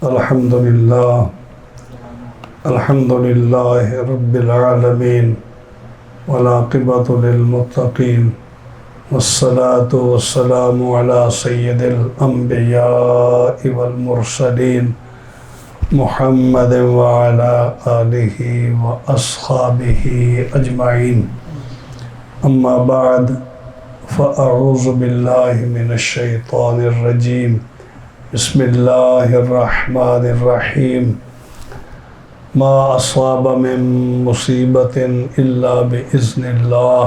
الحمد لله رب العالمين والعاقبة للمتقين والصلاة والسلام على سيد الأنبياء والمرسلين محمد وعلى آله وأصحابه أجمعين. أما بعد فأعوذ بالله من الشيطان الرجيم. بسم الله الرحمن الرحيم. ما أصاب من مصيبة إلا بإذن الله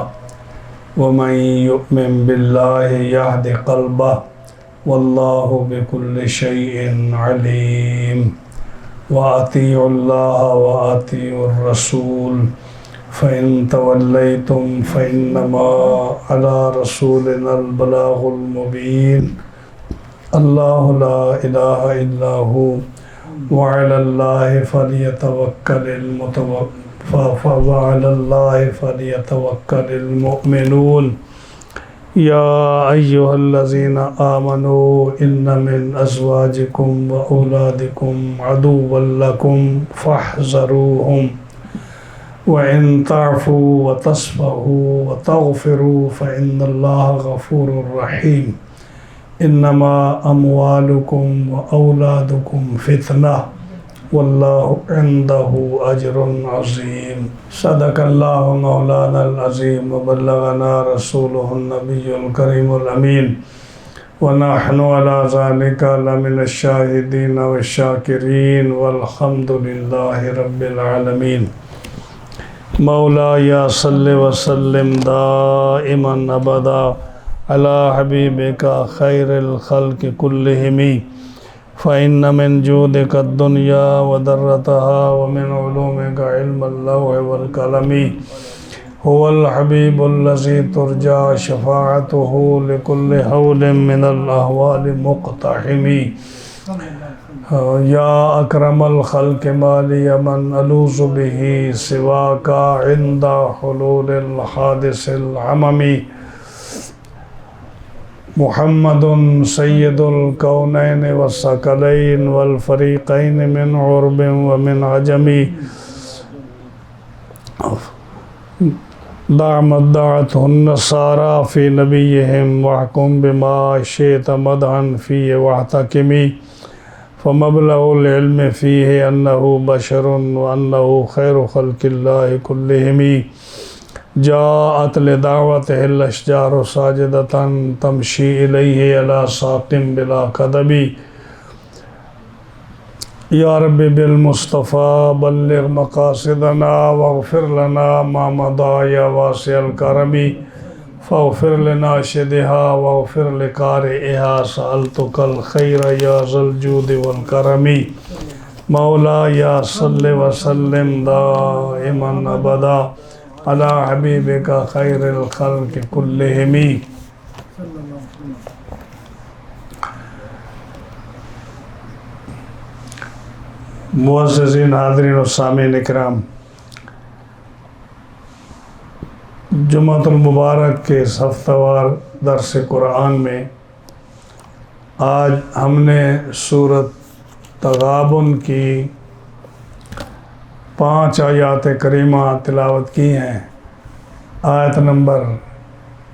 ومن يؤمن بالله يهد قلبه والله بكل شيء عليم. وأطيعوا الله وأطيعوا الرسول فإن توليتم فإنما على رسولنا البلاغ المبين. الله لا إله إلا هو وعلى الله فليتوكل المؤمنون. يا أيها الذين آمنوا إن من أزواجكم وأولادكم عدوا لكم فاحذروهم وإن تعفوا وتصفحوا وتغفروا فإن الله غفور رحيم. إنما أموالكم وأولادكم فتنة والله عنده أجر عظيم. صدق الله مولانا العظيم وبلغنا رسوله النبي الكريم الأمين ونحن على ذلك لمن الشاهدين والشاكرين والحمد لله رب العالمين. مولاي صل وسلم دائما أبدا على حبيبك خير الخلق كلهم فإن من جودك الدنيا وذرتها ومن علومك علم اللوح والقلم. هو الحبيب الذي ترجى شفاعته لكل هول من الأهوال مقتحم. يا أكرم الخلق ما لي من ألوذ به سواك عند حلول الحادث العمم. محمد سید الکونین والثقلین والفریقین من عرب ومن عجم. دعت النصارى في نبيهم واحكم بما شئت مدحا فيه واحتكم. فمبلغ العلم فيه أنه بشر وأنه خير خلق الله كلهم. جاءت لدعوته الأشجار ساجدة تمشي إليه على ساق بلا قدم. يا رب بالمصطفى بلغ مقاصدنا واغفر لنا ما مضى يا واسع الكرم. فاغفر لناشدها واغفر لقارئها سألتك الخير يا ذا الجود والكرم. مولاي صل وسلم دائما أبدا على حبيبك خير الخلق كلهم. معززین حاضرین و سامعین اکرام، جمعۃ المبارک کے اس ہفتہ وار درس قرآن میں آج ہم نے سورۃ تغابن کی 5 آیات کریمہ تلاوت کی ہیں. آیت نمبر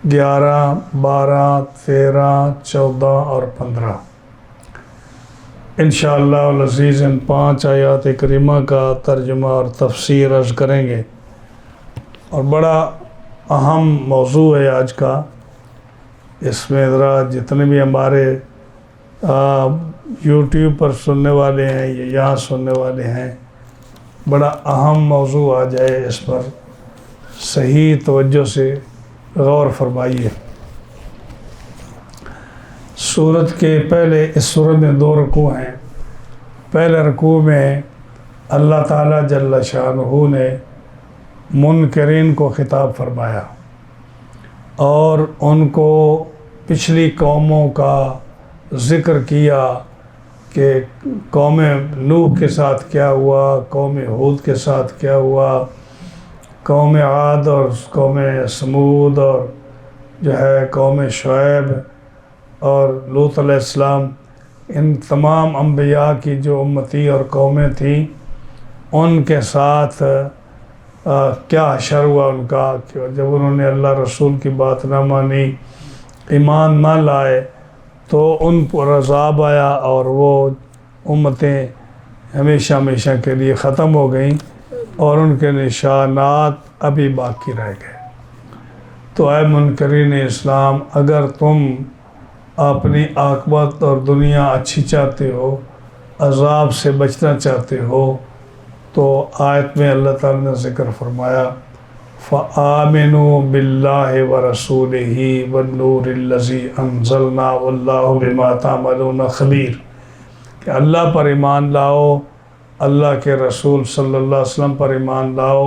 11، 12، 13، 14 اور 15. انشاءاللہ العزیز ان 5 آیات کریمہ کا ترجمہ اور تفسیر عرض کریں گے. اور بڑا اہم موضوع ہے آج کا. اس میں ذرا جتنے بھی ہمارے یوٹیوب پر سننے والے ہیں یا یہاں سننے والے ہیں، بڑا اہم موضوع آ جائے، اس پر صحیح توجہ سے غور فرمائیے. سورت کے پہلے اس سورت میں 2 رکوع ہیں. پہلے رکوع میں اللہ تعالیٰ جل شانہ نے منکرین کو خطاب فرمایا اور ان کو پچھلی قوموں کا ذکر کیا کہ قوم نوح کے ساتھ کیا ہوا، قوم ہود کے ساتھ کیا ہوا، قوم عاد اور قوم سمود اور جو ہے قوم شعیب اور لوط علیہ السلام، ان تمام انبیاء کی جو امتی اور قومیں تھیں ان کے ساتھ کیا حشر ہوا ان کا، کہ جب انہوں نے اللہ رسول کی بات نہ مانی، ایمان نہ لائے، تو ان پر عذاب آیا اور وہ امتیں ہمیشہ ہمیشہ کے لیے ختم ہو گئیں اور ان کے نشانات ابھی باقی رہ گئے۔ تو اے منکرین اسلام، اگر تم اپنی عاقبت اور دنیا اچھی چاہتے ہو، عذاب سے بچنا چاہتے ہو، تو آیت میں اللہ تعالیٰ نے ذکر فرمایا فَآمِنُوا بِاللَّهِ وَرَسُولِهِ وَالنُّورِ الَّذِي أَنزَلْنَا وَاللَّهُ بِمَا تَعْمَلُونَ خَبِيرٌ، کہ اللہ پر ایمان لاؤ، اللہ کے رسول صلی اللہ علیہ وسلم پر ایمان لاؤ،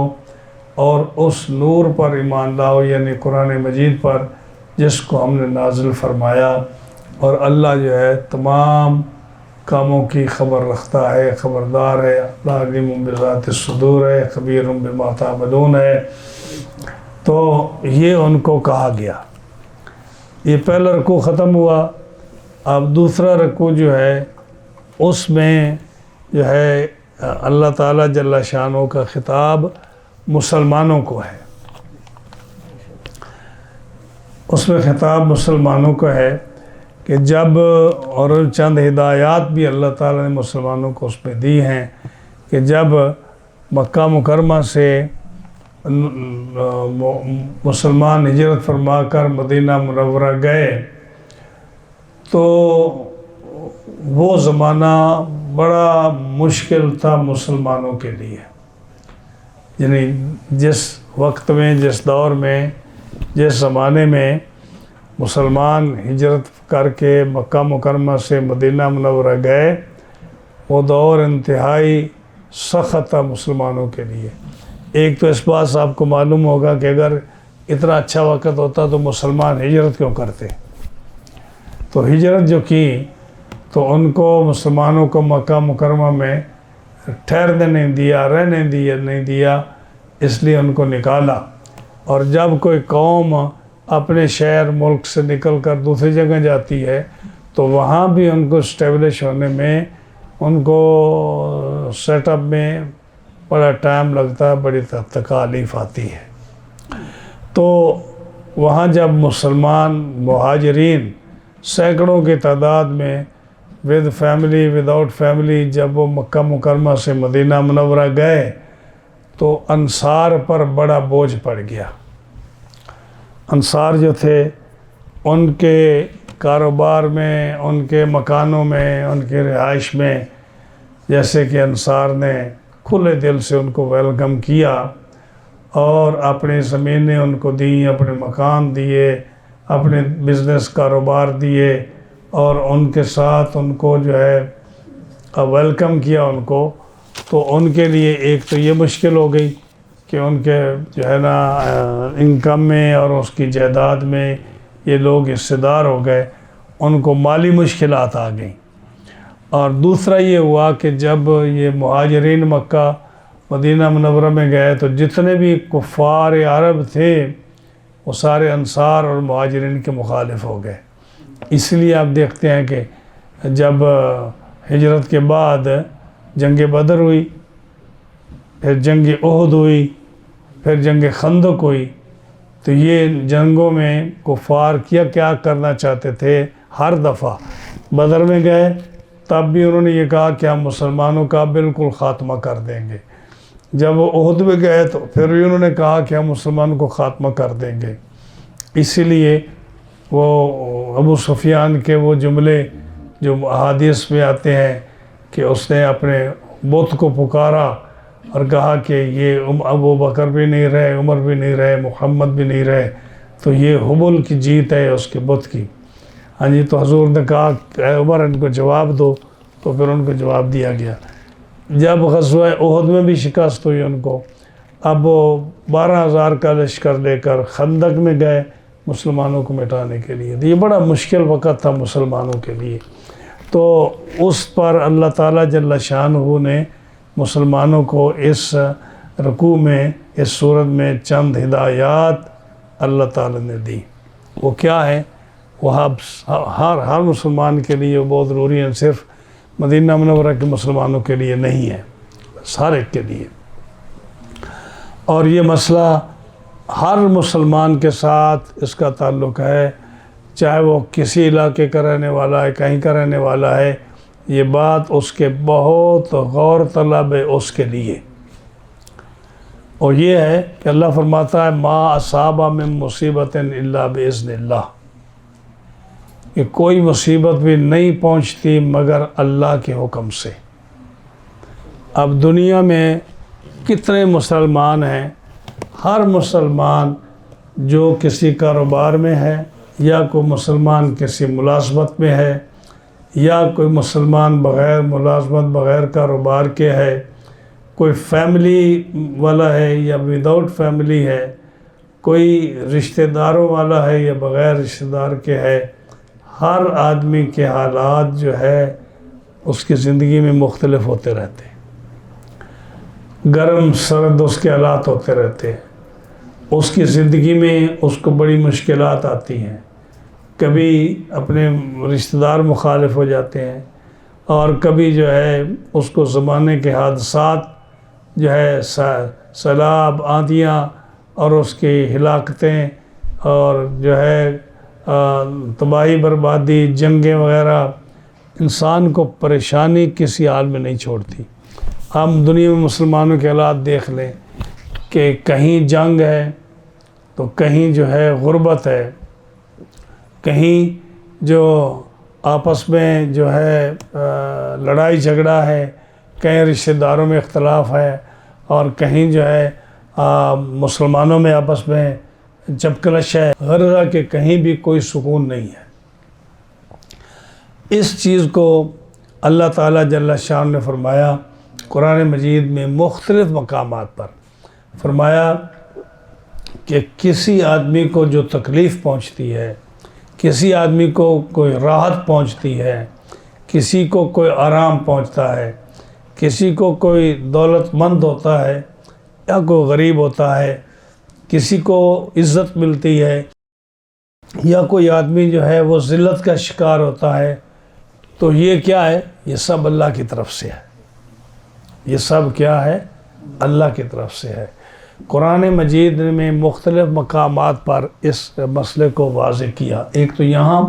اور اس نور پر ایمان لاؤ، یعنی قرآن مجید پر، جس کو ہم نے نازل فرمایا، اور اللہ جو ہے تمام کاموں کی خبر رکھتا ہے، خبردار ہے، اللہ علیم بذات الصدور ہے، خبیر بما تعملون ہے۔ تو یہ ان کو کہا گیا۔ یہ پہلا رکوع ختم ہوا۔ اب دوسرا رکوع جو ہے اس میں جو ہے اللہ تعالیٰ جل شانہ کا خطاب مسلمانوں کو ہے۔ اس میں خطاب مسلمانوں کو ہے کہ جب، اور چند ہدایات بھی اللہ تعالیٰ نے مسلمانوں کو اس میں دی ہیں، کہ جب مکہ مکرمہ سے مسلمان ہجرت فرما کر مدینہ منورہ گئے تو وہ زمانہ بڑا مشکل تھا مسلمانوں کے لیے، یعنی جس وقت میں، جس دور میں، جس زمانے میں مسلمان ہجرت کر کے مکہ مکرمہ سے مدینہ منورہ گئے، وہ دور انتہائی سخت تھا مسلمانوں کے لیے۔ ایک تو اس بات سے آپ کو معلوم ہوگا کہ اگر اتنا اچھا وقت ہوتا تو مسلمان ہجرت کیوں کرتے؟ تو ہجرت جو کی تو ان کو، مسلمانوں کو مکہ مکرمہ میں ٹھہرنے نہیں دیا، رہنے نہیں دیا، اس لیے ان کو نکالا۔ اور جب کوئی قوم اپنے شہر ملک سے نکل کر دوسری جگہ جاتی ہے تو وہاں بھی ان کو اسٹیبلش ہونے میں، ان کو سیٹ اپ میں بڑا ٹائم لگتا ہے، بڑی تکالیف آتی ہے۔ تو وہاں جب مسلمان مہاجرین سینکڑوں کی تعداد میں with family with out family جب وہ مکہ مکرمہ سے مدینہ منورہ گئے تو انصار پر بڑا بوجھ پڑ گیا۔ انصار جو تھے ان کے کاروبار میں، ان کے مکانوں میں، ان کے رہائش میں، جیسے کہ انصار نے کھلے دل سے ان کو ویلکم کیا اور اپنی زمینیں ان کو دیں، اپنے مکان دیے، اپنے بزنس کاروبار دیے، اور ان کے ساتھ ان کو جو ہے ویلکم کیا ان کو۔ تو ان کے لیے ایک تو یہ مشکل ہو گئی کہ ان کے جو ہے نا انکم میں اور اس کی جائیداد میں یہ لوگ حصے دار ہو گئے، ان کو مالی مشکلات آ گئیں۔ اور دوسرا یہ ہوا کہ جب یہ مہاجرین مکہ مدینہ منورہ میں گئے تو جتنے بھی کفار عرب تھے وہ سارے انصار اور مہاجرین کے مخالف ہو گئے۔ اس لیے آپ دیکھتے ہیں کہ جب ہجرت کے بعد جنگ بدر ہوئی، پھر جنگ احد ہوئی، پھر جنگ خندق ہوئی، تو یہ جنگوں میں کفار کیا کرنا چاہتے تھے۔ ہر دفعہ بدر میں گئے تب بھی انہوں نے یہ کہا کہ ہم مسلمانوں کا بالکل خاتمہ کر دیں گے۔ جب وہ احد میں گئے تو پھر بھی انہوں نے کہا کہ ہم مسلمانوں کو خاتمہ کر دیں گے۔ اسی لیے وہ ابو سفیان کے وہ جملے جو احادیث میں آتے ہیں کہ اس نے اپنے بت کو پکارا اور کہا کہ یہ ابو بکر بھی نہیں رہے، عمر بھی نہیں رہے، محمد بھی نہیں رہے، تو یہ حبل کی جیت ہے اس کے بت کی۔ ہاں جی، تو حضور نے کہا کہ اے عمر ان کو جواب دو، تو پھر ان کو جواب دیا گیا۔ جب غزوہ احد میں بھی شکست ہوئی ان کو، اب وہ 12,000 کا لشکر لے کر خندق میں گئے مسلمانوں کو مٹانے کے لیے۔ یہ بڑا مشکل وقت تھا مسلمانوں کے لیے۔ تو اس پر اللہ تعالیٰ جل شانہ نے مسلمانوں کو اس رکوع میں، اس صورت میں چند ہدایات اللہ تعالیٰ نے دی۔ وہ کیا ہے؟ وہاں ہر مسلمان کے لیے وہ بہت ضروری ہے، صرف مدینہ منورہ کے مسلمانوں کے لیے نہیں ہے، سارے کے لیے۔ اور یہ مسئلہ ہر مسلمان کے ساتھ اس کا تعلق ہے، چاہے وہ کسی علاقے کا رہنے والا ہے، کہیں کا رہنے والا ہے، یہ بات اس کے بہت غور طلب ہے اس کے لیے۔ اور یہ ہے کہ اللہ فرماتا ہے ما اصاب من مصیبت الا باذن اللہ، کہ کوئی مصیبت بھی نہیں پہنچتی مگر اللہ کے حکم سے۔ اب دنیا میں کتنے مسلمان ہیں، ہر مسلمان جو کسی کاروبار میں ہے، یا کوئی مسلمان کسی ملازمت میں ہے، یا کوئی مسلمان بغیر ملازمت بغیر کاروبار کے ہے، کوئی فیملی والا ہے یا وداؤٹ فیملی ہے، کوئی رشتہ داروں والا ہے یا بغیر رشتہ دار کے ہے، ہر آدمی کے حالات جو ہے اس کی زندگی میں مختلف ہوتے رہتے ہیں، گرم سرد اس کے حالات ہوتے رہتے ہیں، اس کی زندگی میں اس کو بڑی مشکلات آتی ہیں، کبھی اپنے رشتہ دار مخالف ہو جاتے ہیں، اور کبھی جو ہے اس کو زمانے کے حادثات جو ہے سیلاب، آندیاں اور اس کی ہلاکتیں اور جو ہے تباہی بربادی، جنگیں وغیرہ انسان کو پریشانی کسی حال میں نہیں چھوڑتی۔ ہم دنیا میں مسلمانوں کے حالات دیکھ لیں کہ کہیں جنگ ہے تو کہیں جو ہے غربت ہے، کہیں جو آپس میں جو ہے لڑائی جھگڑا ہے، کہیں رشتہ داروں میں اختلاف ہے، اور کہیں جو ہے مسلمانوں میں آپس میں جبکلش ہے، غرض کہ کہیں بھی کوئی سکون نہیں ہے۔ اس چیز کو اللہ تعالیٰ جل شان نے فرمایا قرآن مجید میں مختلف مقامات پر، فرمایا کہ کسی آدمی کو جو تکلیف پہنچتی ہے، کسی آدمی کو کوئی راحت پہنچتی ہے، کسی کو کوئی آرام پہنچتا ہے، کسی کو کوئی دولت مند ہوتا ہے یا کوئی غریب ہوتا ہے، کسی کو عزت ملتی ہے، یا کوئی آدمی جو ہے وہ ذلت کا شکار ہوتا ہے، تو یہ کیا ہے؟ یہ سب اللہ کی طرف سے ہے۔ یہ سب کیا ہے؟ اللہ کی طرف سے ہے۔ قرآن مجید میں مختلف مقامات پر اس مسئلے کو واضح کیا۔ ایک تو یہاں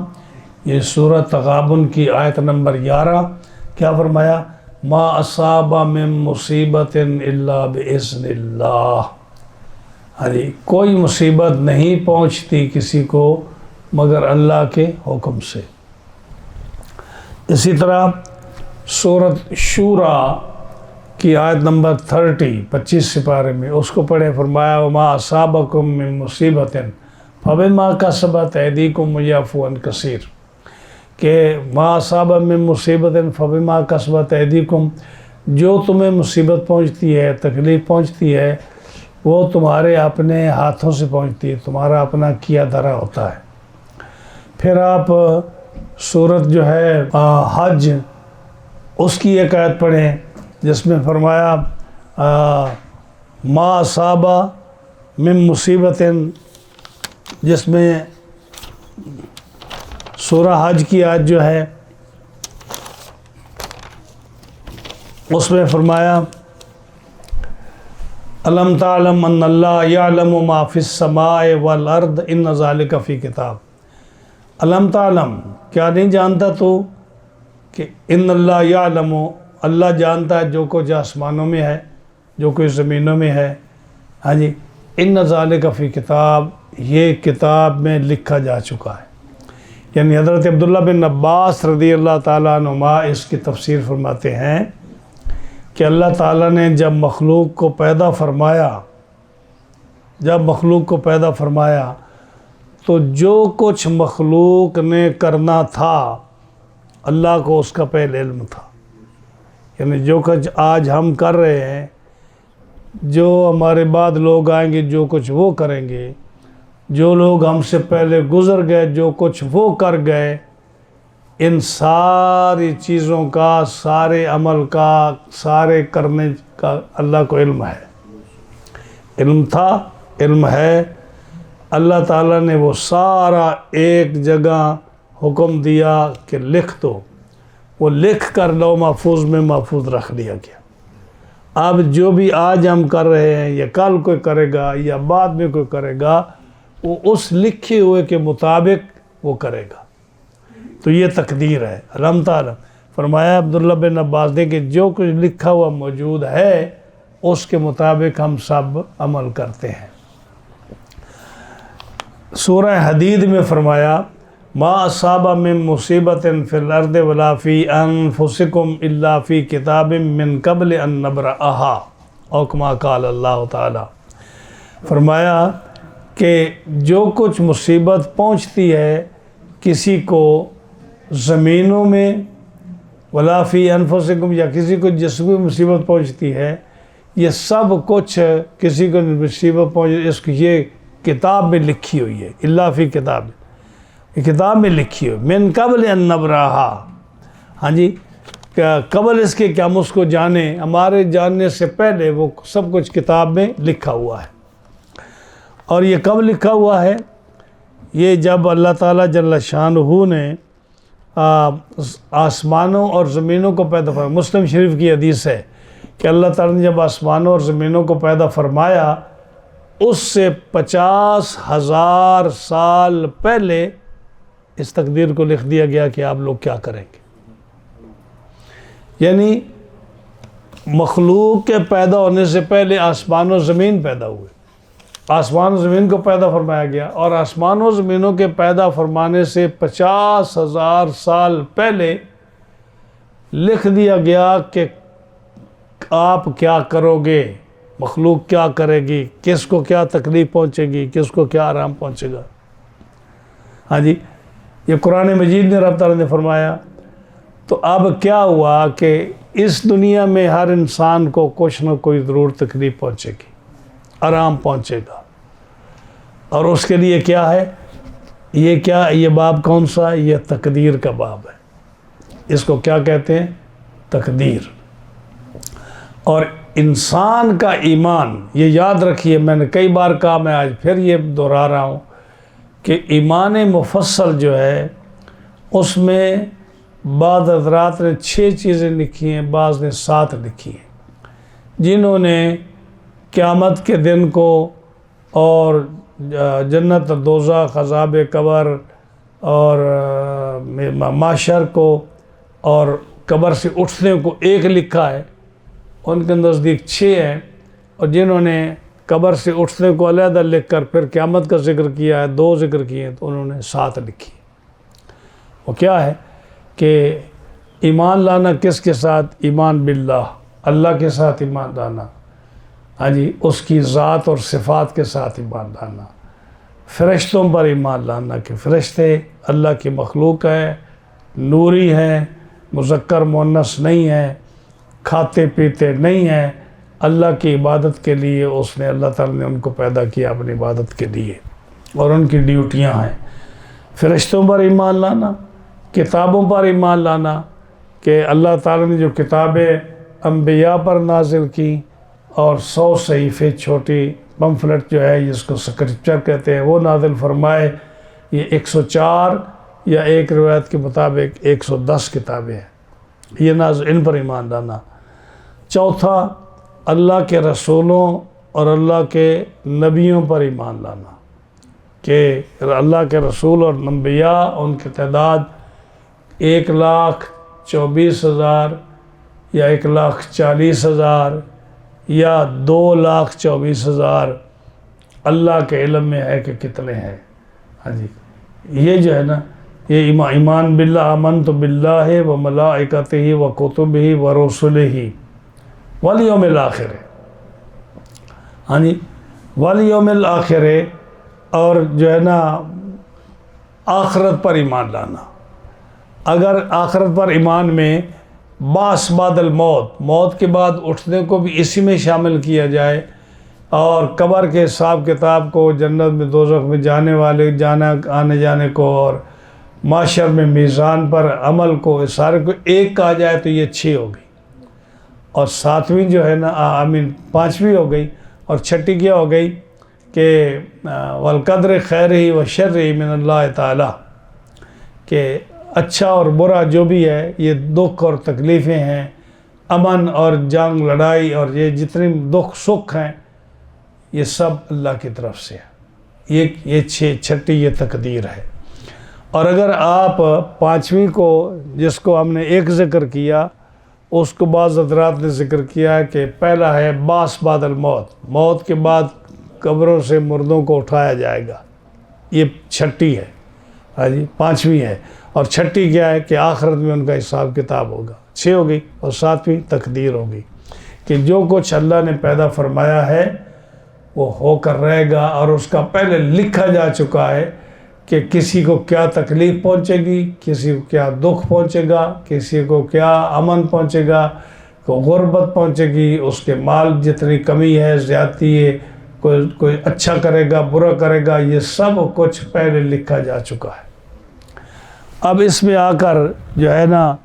یہ سورہ تغابن کی آیت نمبر 11 کیا فرمایا؟ ما اصاب من مصیبت الا باذن اللہ، کوئی مصیبت نہیں پہنچتی کسی کو مگر اللہ کے حکم سے۔ اسی طرح سورۃ شورى کی آیت نمبر 25 سپارے میں اس کو پڑھے، فرمایا وما اصابکم من مصیبت فبما کسبت ایدیکم ویعفو عن کثیر، کہ ما اصاب من مصیبت فبما کسبت ایدیکم، جو تمہیں مصیبت پہنچتی ہے، تکلیف پہنچتی ہے، وہ تمہارے اپنے ہاتھوں سے پہنچتی ہے، تمہارا اپنا کیا دھرا ہوتا ہے۔ پھر آپ سورت جو ہے حج، اس کی ایک آیت پڑھیں جس میں فرمایا ما اصاب من مصیبت، جس میں سورہ حج کی آیت جو ہے اس میں فرمایا الم تعلم ان اللہ یعلم ما فی السماء والارض ان ذالک فی کتاب۔ الم تعلم، کیا نہیں جانتا تو کہ ان اللہ یعلم، اللہ جانتا ہے جو کچھ آسمانوں میں ہے، جو کچھ زمینوں میں ہے، ہاں جی، ان ذالک فی کتاب، یہ کتاب میں لکھا جا چکا ہے۔ یعنی حضرت عبداللہ بن عباس رضی اللہ تعالیٰ عنہما اس کی تفسیر فرماتے ہیں کہ اللہ تعالیٰ نے جب مخلوق کو پیدا فرمایا تو جو کچھ مخلوق نے کرنا تھا اللہ کو اس کا پہلے علم تھا۔ یعنی جو کچھ آج ہم کر رہے ہیں، جو ہمارے بعد لوگ آئیں گے جو کچھ وہ کریں گے، جو لوگ ہم سے پہلے گزر گئے جو کچھ وہ کر گئے، ان ساری چیزوں کا، سارے عمل کا، سارے کرنے کا اللہ کو علم ہے۔ علم تھا، علم ہے۔ اللہ تعالیٰ نے وہ سارا ایک جگہ حکم دیا کہ لکھ دو، وہ لکھ کر لوح محفوظ میں محفوظ رکھ دیا گیا۔ اب جو بھی آج ہم کر رہے ہیں یا کل کوئی کرے گا یا بعد میں کوئی کرے گا، وہ اس لکھے ہوئے کے مطابق وہ کرے گا۔ تو یہ تقدیر ہے۔ اللہ تعالیٰ فرمایا عبداللہ بن عباس نے کہ جو کچھ لکھا ہوا موجود ہے اس کے مطابق ہم سب عمل کرتے ہیں۔ سورہ حدید میں فرمایا ما اصاب من مصیبت فی الارض ولا فی انفسکم الا فی کتاب من قبل ان نبرأها او کما قال اللہ تعالی۔ فرمایا کہ جو کچھ مصیبت پہنچتی ہے کسی کو زمینوں میں، ولا فی انفسکم، یا کسی کو جس کو مصیبت پہنچتی ہے، یہ سب کچھ کسی کو مصیبت پہنچ اس کی یہ کتاب میں لکھی ہوئی ہے۔ الا فی کتاب، یہ کتاب میں لکھی ہوئی، من قبل ان نبرأها، ہاں جی، قبل اس کے کہ ہم اس کو جانیں، ہمارے جاننے سے پہلے وہ سب کچھ کتاب میں لکھا ہوا ہے۔ اور یہ کب لکھا ہوا ہے؟ یہ جب اللہ تعالیٰ جل شانہ نے آسمانوں اور زمینوں کو پیدا فرمایا۔ مسلم شریف کی حدیث ہے کہ اللہ تعالیٰ نے جب آسمانوں اور زمینوں کو پیدا فرمایا، اس سے 50,000 سال پہلے اس تقدیر کو لکھ دیا گیا کہ آپ لوگ کیا کریں گے۔ یعنی مخلوق کے پیدا ہونے سے پہلے آسمان و زمین پیدا ہوئے، آسمان و زمین کو پیدا فرمایا گیا، اور آسمان و زمینوں کے پیدا فرمانے سے 50,000 سال پہلے لکھ دیا گیا کہ آپ کیا کرو گے، مخلوق کیا کرے گی، کس کو کیا تکلیف پہنچے گی، کس کو کیا آرام پہنچے گا۔ ہاں جی، یہ قرآن مجید نے رب تعالیٰ نے فرمایا۔ تو اب کیا ہوا کہ اس دنیا میں ہر انسان کو کچھ نہ کوئی ضرور تکلیف پہنچے گی، آرام پہنچے گا، اور اس کے لیے کیا ہے، یہ کیا، یہ باب کون سا ہے؟ یہ تقدیر کا باب ہے۔ اس کو کیا کہتے ہیں؟ تقدیر۔ اور انسان کا ایمان، یہ یاد رکھیے، میں نے کئی بار کہا، میں آج پھر یہ دہرا رہا ہوں کہ ایمان مفصل جو ہے اس میں بعض حضرات نے 6 چیزیں لکھی ہیں، بعض نے 7 لکھی ہیں۔ جنہوں نے قیامت کے دن کو اور جنت دوزخ، عذاب قبر اور معاشر کو اور قبر سے اٹھنے کو ایک لکھا ہے، ان کے نزدیک 6 ہیں۔ اور جنہوں نے قبر سے اٹھنے کو علیحدہ لکھ کر پھر قیامت کا ذکر کیا ہے، 2 ذکر کیے ہیں، تو انہوں نے 7 لکھی۔ وہ کیا ہے کہ ایمان لانا کس کے ساتھ؟ ایمان باللہ، اللہ کے ساتھ ایمان لانا، ہاں جی، اس کی ذات اور صفات کے ساتھ ایمان لانا، فرشتوں پر ایمان لانا کہ فرشتے اللہ کی مخلوق ہے، نوری ہیں، مذکر مؤنث نہیں ہیں، کھاتے پیتے نہیں ہیں، اللہ کی عبادت کے لیے اس نے، اللہ تعالیٰ نے ان کو پیدا کیا اپنی عبادت کے لیے، اور ان کی ڈیوٹیاں ہیں۔ فرشتوں پر ایمان لانا، کتابوں پر ایمان لانا کہ اللہ تعالیٰ نے جو کتابیں انبیاء پر نازل کی، اور 100 صحیفے، چھوٹی پمفلٹ جو ہے جس کو سکرپچر کہتے ہیں، وہ نازل فرمائے۔ یہ 104 یا ایک روایت کے مطابق 110 کتابیں ہیں، یہ ان پر ایمان لانا۔ چوتھا، اللہ کے رسولوں اور اللہ کے نبیوں پر ایمان لانا کہ اللہ کے رسول اور انبیاء، ان کی تعداد 1,24,000 یا 1,40,000 یا 2,24,000 اللہ کے علم میں ہے کہ کتنے ہیں۔ ہاں جی، یہ جو ہے نا، یہ ایمان باللہ، آمنت باللہ و ملائکتہ و کتبہ و رسلہ والیوم الآخر، ہاں جی، والیوم الآخر، اور جو ہے نا آخرت پر ایمان لانا۔ اگر آخرت پر ایمان میں بعث بعد الموت، موت کے بعد اٹھنے کو بھی اسی میں شامل کیا جائے، اور قبر کے حساب کتاب کو، جنت میں دوزخ میں جانے والے آنے جانے کو، اور معاشر میں میزان پر عمل کو، اس سارے کو ایک کہا جائے تو یہ 6 ہو گئی۔ اور 7ویں جو ہے نا، 5ویں ہو گئی، اور 6ٹھی کیا ہو گئی کہ والقدر خیرہ و شرہ من اللہ تعالی، کہ اچھا اور برا جو بھی ہے، یہ دکھ اور تکلیفیں ہیں، امن اور جنگ لڑائی اور یہ جتنے دکھ سکھ ہیں، یہ سب اللہ کی طرف سے ہے۔ یہ چھٹی یہ تقدیر ہے۔ اور اگر آپ پانچویں کو، جس کو ہم نے ایک ذکر کیا، اس کو بعض حضرات نے ذکر کیا ہے کہ پہلا ہے بعث بعد الموت، موت کے بعد قبروں سے مردوں کو اٹھایا جائے گا، یہ چھٹی ہے، ہاں جی، پانچویں ہے۔ اور چھٹی کیا ہے کہ آخرت میں ان کا حساب کتاب ہوگا، 6 ہوگی۔ اور ساتویں تقدیر ہوگی کہ جو کچھ اللہ نے پیدا فرمایا ہے وہ ہو کر رہے گا، اور اس کا پہلے لکھا جا چکا ہے کہ کسی کو کیا تکلیف پہنچے گی، کسی کو کیا دکھ پہنچے گا، کسی کو کیا امن پہنچے گا، کو غربت پہنچے گی، اس کے مال جتنی کمی ہے، زیادتی ہے، کوئی اچھا کرے گا، برا کرے گا، یہ سب کچھ پہلے لکھا جا چکا ہے۔ اب اس میں آ کر جو ہے نا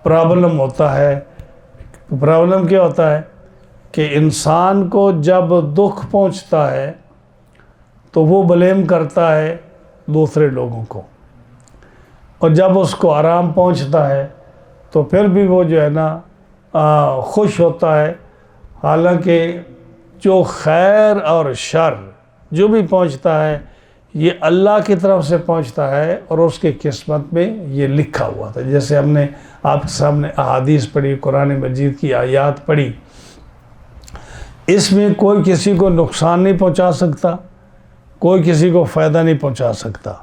پرابلم ہوتا ہے۔ پرابلم کیا ہوتا ہے کہ انسان کو جب دکھ پہنچتا ہے تو وہ بلیم کرتا ہے دوسرے لوگوں کو، اور جب اس کو آرام پہنچتا ہے تو پھر بھی وہ جو ہے نا خوش ہوتا ہے، حالانکہ جو خیر اور شر جو بھی پہنچتا ہے یہ اللہ کی طرف سے پہنچتا ہے، اور اس کی قسمت میں یہ لکھا ہوا تھا۔ جیسے ہم نے آپ کے سامنے احادیث پڑھی، قرآن مجید کی آیات پڑھی، اس میں کوئی کسی کو نقصان نہیں پہنچا سکتا، کوئی کسی کو فائدہ نہیں پہنچا سکتا۔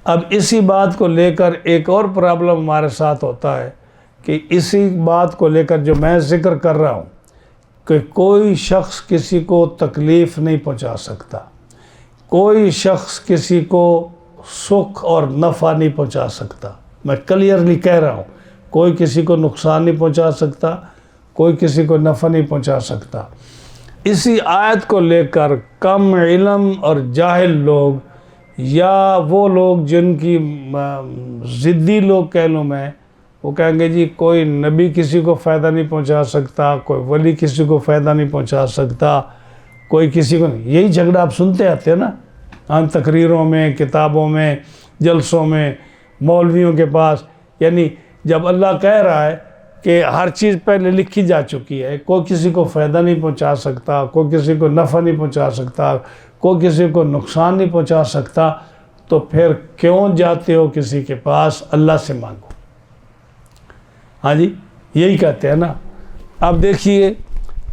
اب اسی بات کو لے کر ایک اور پرابلم ہمارے ساتھ ہوتا ہے کہ اسی بات کو لے کر جو میں ذکر کر رہا ہوں کہ کوئی شخص کسی کو تکلیف نہیں پہنچا سکتا، کوئی شخص کسی کو سکھ اور نفع نہیں پہنچا سکتا۔ میں کلیئرلی کہہ رہا ہوں، کوئی کسی کو نقصان نہیں پہنچا سکتا، کوئی کسی کو نفع نہیں پہنچا سکتا۔ اسی آیت کو لے کر کم علم اور جاہل لوگ، یا وہ لوگ جن کی ضدی لوگ کہہ لوں میں، وہ کہیں گے جی کوئی نبی کسی کو فائدہ نہیں پہنچا سکتا، کوئی ولی کسی کو فائدہ نہیں پہنچا سکتا، کوئی کسی کو نہیں۔ یہی جھگڑا آپ سنتے آتے ہیں نا، ہم تقریروں میں، کتابوں میں، جلسوں میں، مولویوں کے پاس۔ یعنی جب اللہ کہہ رہا ہے کہ ہر چیز پہلے لکھی جا چکی ہے، کوئی کسی کو فائدہ نہیں پہنچا سکتا، کوئی کسی کو نفع نہیں پہنچا سکتا، کوئی کسی کو نقصان نہیں پہنچا سکتا، تو پھر کیوں جاتے ہو کسی کے پاس؟ اللہ سے مانگو۔ ہاں جی، یہی کہتے ہیں نا۔ اب دیکھیے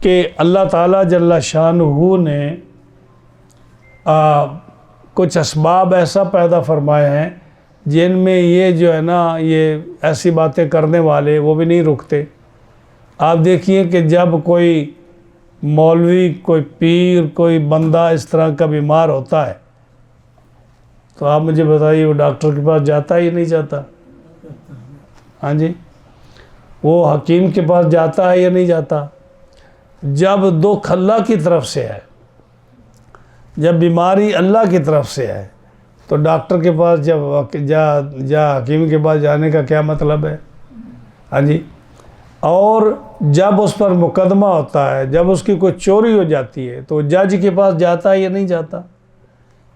کہ اللہ تعالیٰ جل شانہ نے کچھ اسباب ایسا پیدا فرمائے ہیں جن میں یہ جو ہے نا، یہ ایسی باتیں کرنے والے وہ بھی نہیں رکتے۔ آپ دیکھیے کہ جب کوئی مولوی، کوئی پیر، کوئی بندہ اس طرح کا بیمار ہوتا ہے تو آپ مجھے بتائیے وہ ڈاکٹر کے پاس جاتا ہی نہیں جاتا؟ ہاں جی، وہ حکیم کے پاس جاتا ہے یا نہیں جاتا؟ جب دکھ اللہ کی طرف سے ہے، جب بیماری اللہ کی طرف سے ہے، تو ڈاکٹر کے پاس جا حکیم کے پاس جانے کا کیا مطلب ہے؟ ہاں جی، اور جب اس پر مقدمہ ہوتا ہے، جب اس کی کوئی چوری ہو جاتی ہے تو جج کے پاس جاتا ہے یا نہیں جاتا؟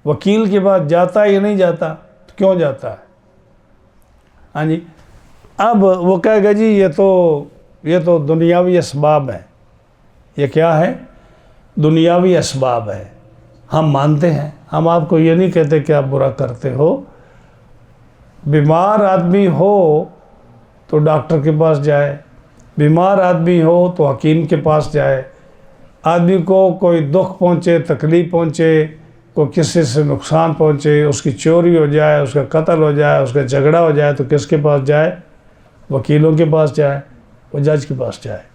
وکیل کے پاس جاتا ہے یا نہیں جاتا؟ تو کیوں جاتا ہے؟ ہاں جی، اب وہ کہے گا جی یہ تو دنیاوی اسباب ہیں۔ یہ کیا ہے؟ دنیاوی اسباب ہے۔ ہم مانتے ہیں، ہم آپ کو یہ نہیں کہتے کہ آپ برا کرتے ہو۔ بیمار آدمی ہو تو ڈاکٹر کے پاس جائے، بیمار آدمی ہو تو حکیم کے پاس جائے۔ آدمی کو کوئی دکھ پہنچے، تکلیف پہنچے، کوئی کسی سے نقصان پہنچے، اس کی چوری ہو جائے، اس کا قتل ہو جائے، اس کا جھگڑا ہو جائے، تو کس کے پاس جائے؟ وکیلوں کے پاس جائے، وہ جج کے پاس جائے۔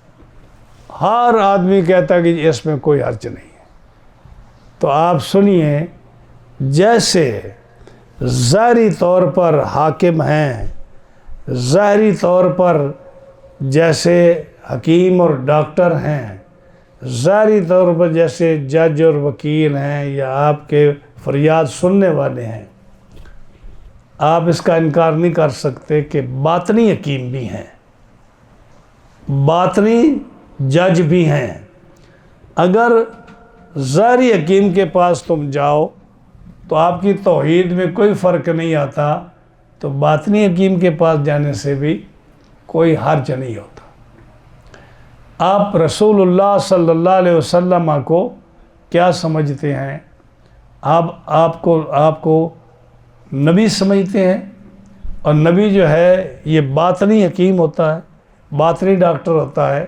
ہر آدمی کہتا ہے کہ اس میں کوئی حرج نہیں ہے۔ تو آپ سنیے، جیسے ظاہری طور پر حاکم ہیں، ظاہری طور پر جیسے حکیم اور ڈاکٹر ہیں، ظاہری طور پر جیسے جج اور وکیل ہیں، یا آپ کے فریاد سننے والے ہیں، آپ اس کا انکار نہیں کر سکتے کہ باطنی حکیم بھی ہیں، باطنی جج بھی ہیں۔ اگر ظاہری حکیم کے پاس تم جاؤ تو آپ کی توحید میں کوئی فرق نہیں آتا تو باطنی حکیم کے پاس جانے سے بھی کوئی حرج نہیں ہوتا۔ آپ رسول اللہ صلی اللہ علیہ وسلم کو کیا سمجھتے ہیں؟ آپ کو نبی سمجھتے ہیں، اور نبی جو ہے یہ باطنی حکیم ہوتا ہے، باطنی ڈاکٹر ہوتا ہے،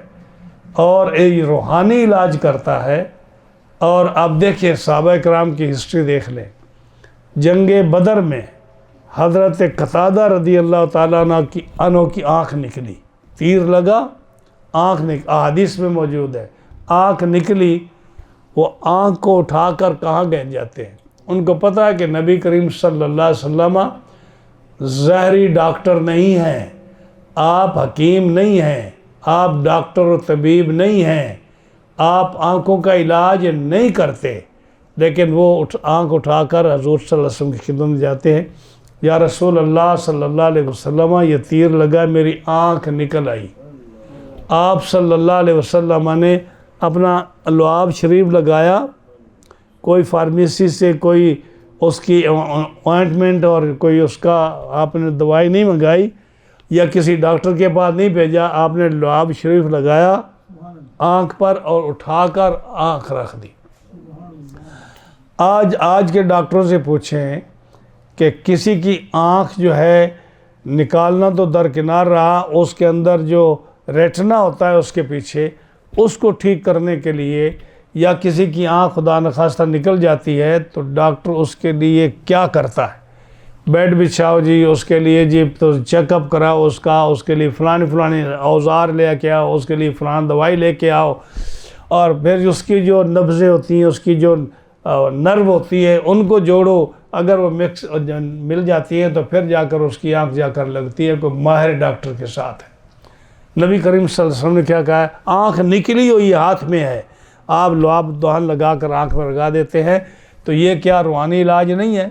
اور یہ روحانی علاج کرتا ہے۔ اور آپ دیکھیں صحابہ کرام کی ہسٹری دیکھ لیں، جنگ بدر میں حضرت قتادہ رضی اللہ تعالیٰ عنہ کی آنکھ نکلی، تیر لگا، احادیث میں موجود ہے، آنکھ نکلی۔ وہ آنکھ کو اٹھا کر کہاں گئے جاتے ہیں؟ ان کو پتہ ہے کہ نبی کریم صلی اللہ علیہ وسلم ظاہری ڈاکٹر نہیں ہیں، آپ حکیم نہیں ہیں، آپ ڈاکٹر و طبیب نہیں ہیں، آپ آنکھوں کا علاج نہیں کرتے، لیکن وہ آنکھ اٹھا کر حضور صلی اللہ علیہ وسلم کی خدمت میں جاتے ہیں، یا رسول اللہ صلی اللہ علیہ وسلم یہ تیر لگا، میری آنکھ نکل آئی۔ آپ صلی اللہ علیہ وسلم نے اپنا لعاب شریف لگایا، کوئی فارمیسی سے کوئی اس کی اوائنٹمنٹ اور کوئی اس کا آپ نے دوائی نہیں منگائی، یا کسی ڈاکٹر کے پاس نہیں بھیجا، آپ نے لعاب شریف لگایا آنکھ پر اور اٹھا کر آنکھ رکھ دی۔ آج کے ڈاکٹروں سے پوچھیں کہ کسی کی آنکھ جو ہے نکالنا تو درکنار رہا، اس کے اندر جو ریٹنا ہوتا ہے اس کے پیچھے، اس کو ٹھیک کرنے کے لیے، یا کسی کی آنکھ خدا نخواستہ نکل جاتی ہے تو ڈاکٹر اس کے لیے کیا کرتا ہے؟ بیڈ بچھاؤ جی، اس کے لیے جی تو چیک اپ کراؤ اس کے لیے فلانی اوزار لے کے آؤ، اس کے لیے فلان دوائی لے کے آؤ، اور پھر اس کی جو نبضیں ہوتی ہیں، اس کی جو نرو ہوتی ہے، ان کو جوڑو، اگر وہ مل جاتی ہے تو پھر جا کر اس کی آنکھ جا کر لگتی ہے، کوئی ماہر ڈاکٹر کے ساتھ ہے۔ نبی کریم صلی اللہ علیہ وسلم نے کیا کہا ہے؟ آنکھ نکلی ہوئی ہاتھ میں ہے، آپ لعاب دہن لگا کر آنکھ میں لگا دیتے ہیں، تو یہ کیا روحانی علاج نہیں ہے؟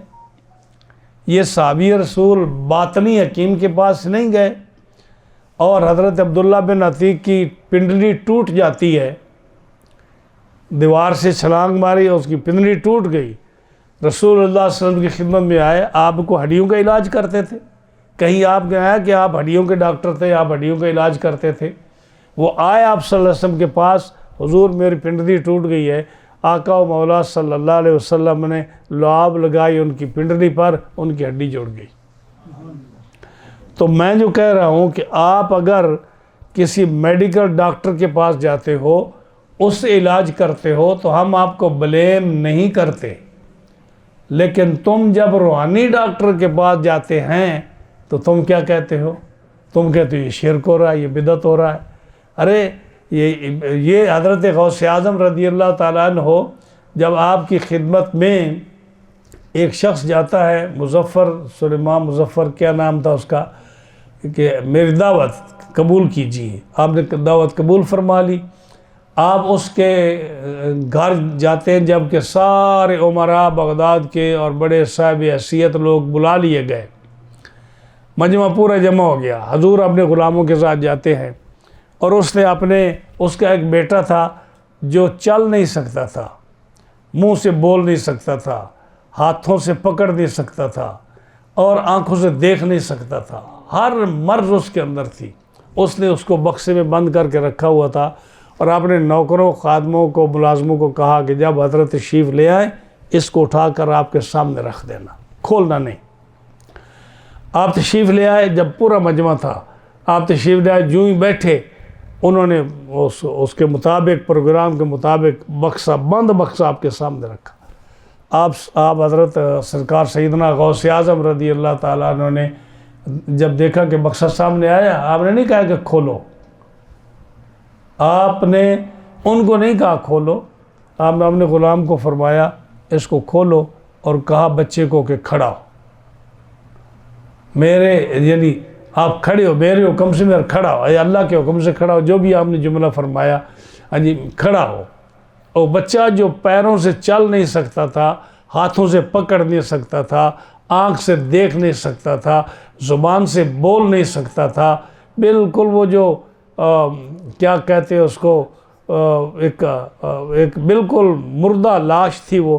یہ صحابی رسول باطنی حکیم کے پاس نہیں گئے، اور حضرت عبداللہ بن عتیق کی پنڈلی ٹوٹ جاتی ہے، دیوار سے چھلانگ ماری اور اس کی پنڈلی ٹوٹ گئی، رسول اللہ صلی اللہ علیہ وسلم کی خدمت میں آئے، آپ کو ہڈیوں کا علاج کرتے تھے؟ کہیں آپ نے آیا کہ آپ ہڈیوں کے ڈاکٹر تھے، آپ ہڈیوں کا علاج کرتے تھے؟ وہ آئے آپ صلی اللہ علیہ وسلم کے پاس، حضور میری پنڈلی ٹوٹ گئی ہے، آقا و مولا صلی اللہ علیہ وسلم نے لعاب لگائی ان کی پنڈلی پر، ان کی ہڈی جوڑ گئی۔ تو میں جو کہہ رہا ہوں کہ آپ اگر کسی میڈیکل ڈاکٹر کے پاس جاتے ہو، اس سے علاج کرتے ہو، تو ہم آپ کو بلیم نہیں کرتے، لیکن تم جب روحانی ڈاکٹر کے پاس جاتے ہیں تو تم کیا کہتے ہو؟ تم کہتے ہو یہ شرک ہو رہا ہے، یہ بدعت ہو رہا ہے۔ ارے یہ حضرت غوث اعظم رضی اللہ تعالیٰ عنہ جب آپ کی خدمت میں ایک شخص جاتا ہے، سلیمان مظفر کیا نام تھا اس کا، کہ میری دعوت قبول کیجیے، آپ نے دعوت قبول فرما لی، آپ اس کے گھر جاتے ہیں، جب کہ سارے امراء بغداد کے اور بڑے صاحب حیثیت لوگ بلا لیے گئے، مجمع پورا جمع ہو گیا، حضور اپنے غلاموں کے ساتھ جاتے ہیں، اور اس کا ایک بیٹا تھا جو چل نہیں سکتا تھا، منہ سے بول نہیں سکتا تھا، ہاتھوں سے پکڑ نہیں سکتا تھا، اور آنکھوں سے دیکھ نہیں سکتا تھا، ہر مرض اس کے اندر تھی۔ اس نے اس کو بکسے میں بند کر کے رکھا ہوا تھا، اور اپنے نوکروں، خادموں کو، ملازموں کو کہا کہ جب حضرت تشریف لے آئے، اس کو اٹھا کر آپ کے سامنے رکھ دینا، کھولنا نہیں۔ آپ تشریف لے آئے، جب پورا مجمع تھا، آپ تشریف لے آئے، جو ہی بیٹھے، انہوں نے اس کے مطابق، پروگرام کے مطابق بند بکسہ آپ کے سامنے رکھا۔ آپ حضرت سرکار سیدنا غوث اعظم رضی اللہ تعالیٰ عنہ نے جب دیکھا کہ بکسہ سامنے آیا، آپ نے نہیں کہا کہ کھولو، آپ نے ان کو نہیں کہا کھولو، آپ نے اپنے غلام کو فرمایا اس کو کھولو، اور کہا بچے کو کہ کھڑا ہو، یعنی آپ کھڑے ہو، میرے حکم سے میرا کھڑا ہو، اے اللہ کے حکم سے کھڑا ہو، جو بھی آپ نے جملہ فرمایا، کھڑا ہو۔ اور بچہ جو پیروں سے چل نہیں سکتا تھا، ہاتھوں سے پکڑ نہیں سکتا تھا، آنکھ سے دیکھ نہیں سکتا تھا، زبان سے بول نہیں سکتا تھا، بالکل وہ جو کیا کہتے ہیں اس کو، ایک بالکل مردہ لاش تھی وہ،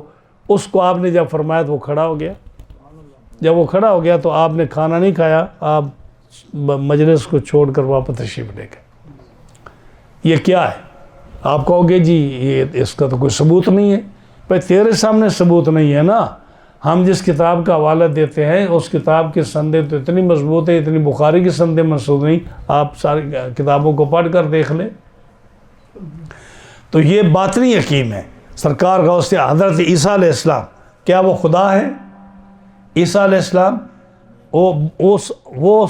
اس کو آپ نے جب فرمایا تو وہ کھڑا ہو گیا۔ جب وہ کھڑا ہو گیا تو آپ نے کھانا نہیں کھایا، آپ مجلس کو چھوڑ کر واپس تشریف لے گئے۔ یہ کیا ہے؟ آپ کہو گے جی یہ اس کا تو کوئی ثبوت نہیں ہے۔ بھائی تیرے سامنے ثبوت نہیں ہے نا، ہم جس کتاب کا حوالہ دیتے ہیں اس کتاب کی سندیں تو اتنی مضبوط ہے، اتنی بخاری کی سندیں مضبوط نہیں، آپ ساری کتابوں کو پڑھ کر دیکھ لیں۔ تو یہ باطنی یقین ہے۔ سرکار غوث حضرت عیسیٰ علیہ السلام کیا وہ خدا ہے؟ عیسیٰ علیہ السلام وہ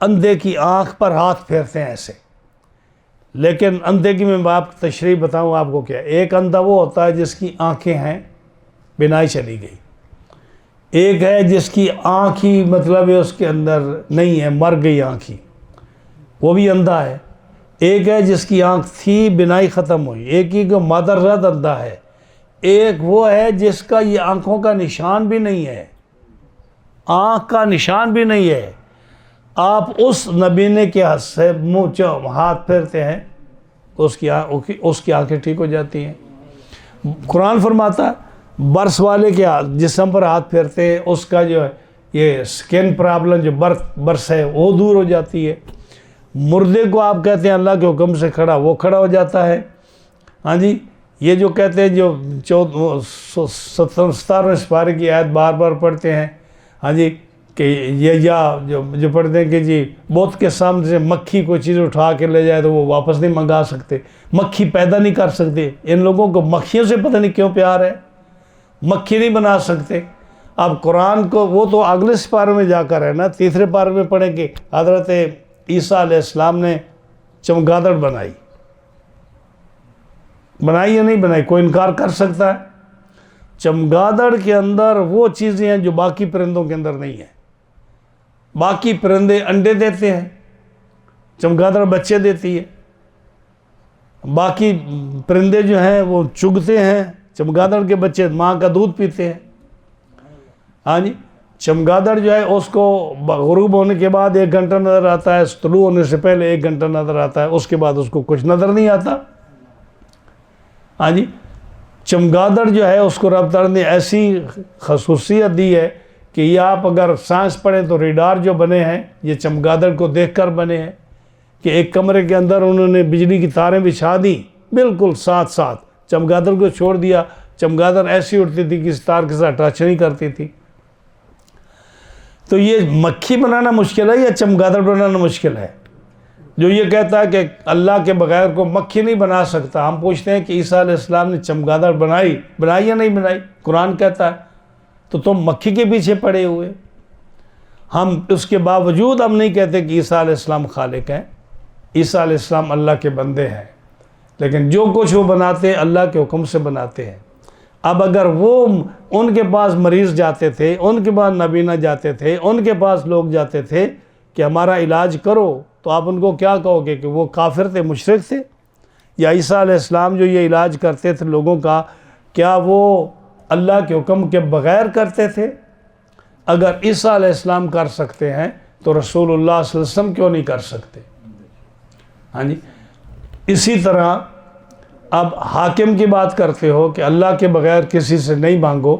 اندھے کی آنکھ پر ہاتھ پھیرتے ہیں ایسے، لیکن اندھے کی میں آپ تشریح بتاؤں آپ کو کیا، ایک اندھا وہ ہوتا ہے جس کی آنکھیں ہیں، بینائی چلی گئی، ایک ہے جس کی آنکھ ہی مطلب ہے اس کے اندر نہیں ہے، مر گئی آنکھ ہی، وہ بھی اندھا ہے۔ ایک ہے جس کی آنکھ تھی، بینائی ختم ہوئی، ایک ہی کو مادرزاد اندھا ہے، ایک وہ ہے جس کا یہ آنکھوں کا نشان بھی نہیں ہے، آنکھ کا نشان بھی نہیں ہے۔ آپ اس نبینے کے ہاتھ سے منہ ہاتھ پھیرتے ہیں، اس کی آنکھیں ٹھیک ہو جاتی ہیں۔ قرآن فرماتا ہے برس والے کے جسم پر ہاتھ پھیرتے ہیں، اس کا جو ہے یہ سکن پرابلم جو برس ہے وہ دور ہو جاتی ہے۔ مردے کو آپ کہتے ہیں اللہ کے حکم سے کھڑا، وہ کھڑا ہو جاتا ہے۔ ہاں جی، یہ جو کہتے ہیں جو 17ویں سپارے کی آیت بار بار پڑھتے ہیں، ہاں جی، کہ یہ جو پڑھتے ہیں کہ جی بت کے سامنے سے مکھی کوئی چیز اٹھا کے لے جائے تو وہ واپس نہیں منگا سکتے، مکھی پیدا نہیں کر سکتے۔ ان لوگوں کو مکھیوں سے پتہ نہیں کیوں پیار ہے، مکھی نہیں بنا سکتے۔ اب قرآن کو وہ تو اگلے سپارے میں جا کر ہے نا، تیسرے پارے میں پڑھیں کہ حضرت عیسیٰ علیہ السلام نے چمگادڑ بنائی یا نہیں بنائی؟ کوئی انکار کر سکتا ہے؟ چمگادڑ کے اندر وہ چیزیں ہیں جو باقی پرندوں کے اندر نہیں ہیں۔ باقی پرندے انڈے دیتے ہیں، چمگادڑ بچے دیتی ہے۔ باقی پرندے جو ہیں وہ چگتے ہیں، چمگادڑ کے بچے ماں کا دودھ پیتے ہیں۔ ہاں جی، چمگادڑ جو ہے اس کو غروب ہونے کے بعد 1 گھنٹہ نظر آتا ہے، طلوع ہونے سے پہلے 1 گھنٹہ نظر آتا ہے، اس کے بعد اس کو کچھ نظر نہیں آتا۔ ہاں جی، چمگادڑ جو ہے اس کو رب تعالیٰ نے ایسی خصوصیت دی ہے کہ یہ آپ اگر سائنس پڑھیں تو ریڈار جو بنے ہیں یہ چمگادڑ کو دیکھ کر بنے ہیں، کہ ایک کمرے کے اندر انہوں نے بجلی کی تاریں بچھا دیں، بالکل ساتھ ساتھ چمگادڑ کو چھوڑ دیا، چمگادڑ ایسی اٹھتی تھی کہ اس تار کے ساتھ ٹچ نہیں کرتی تھی۔ تو یہ مکھی بنانا مشکل ہے یا چمگادڑ بنانا مشکل ہے؟ جو یہ کہتا ہے کہ اللہ کے بغیر کو مکھی نہیں بنا سکتا، ہم پوچھتے ہیں کہ عیسیٰ علیہ السلام نے چمگادڑ بنائی یا نہیں بنائی؟ قرآن کہتا ہے، تو تم مکھی کے پیچھے پڑے ہوئے۔ ہم اس کے باوجود ہم نہیں کہتے کہ عیسیٰ علیہ السلام خالق ہیں، عیسیٰ علیہ السلام اللہ کے بندے ہیں، لیکن جو کچھ وہ بناتے ہیں اللہ کے حکم سے بناتے ہیں۔ اب اگر وہ ان کے پاس مریض جاتے تھے، ان کے پاس نبینا جاتے تھے، ان کے پاس لوگ جاتے تھے کہ ہمارا علاج کرو، تو آپ ان کو کیا کہو گے کہ وہ کافر تھے، مشرک تھے؟ یا عیسیٰ علیہ السلام جو یہ علاج کرتے تھے لوگوں کا، کیا وہ اللہ کے حکم کے بغیر کرتے تھے؟ اگر عیسیٰ علیہ السلام کر سکتے ہیں تو رسول اللہ صلی اللہ علیہ وسلم کیوں نہیں کر سکتے؟ ہاں جی، اسی طرح اب حاکم کی بات کرتے ہو کہ اللہ کے بغیر کسی سے نہیں مانگو،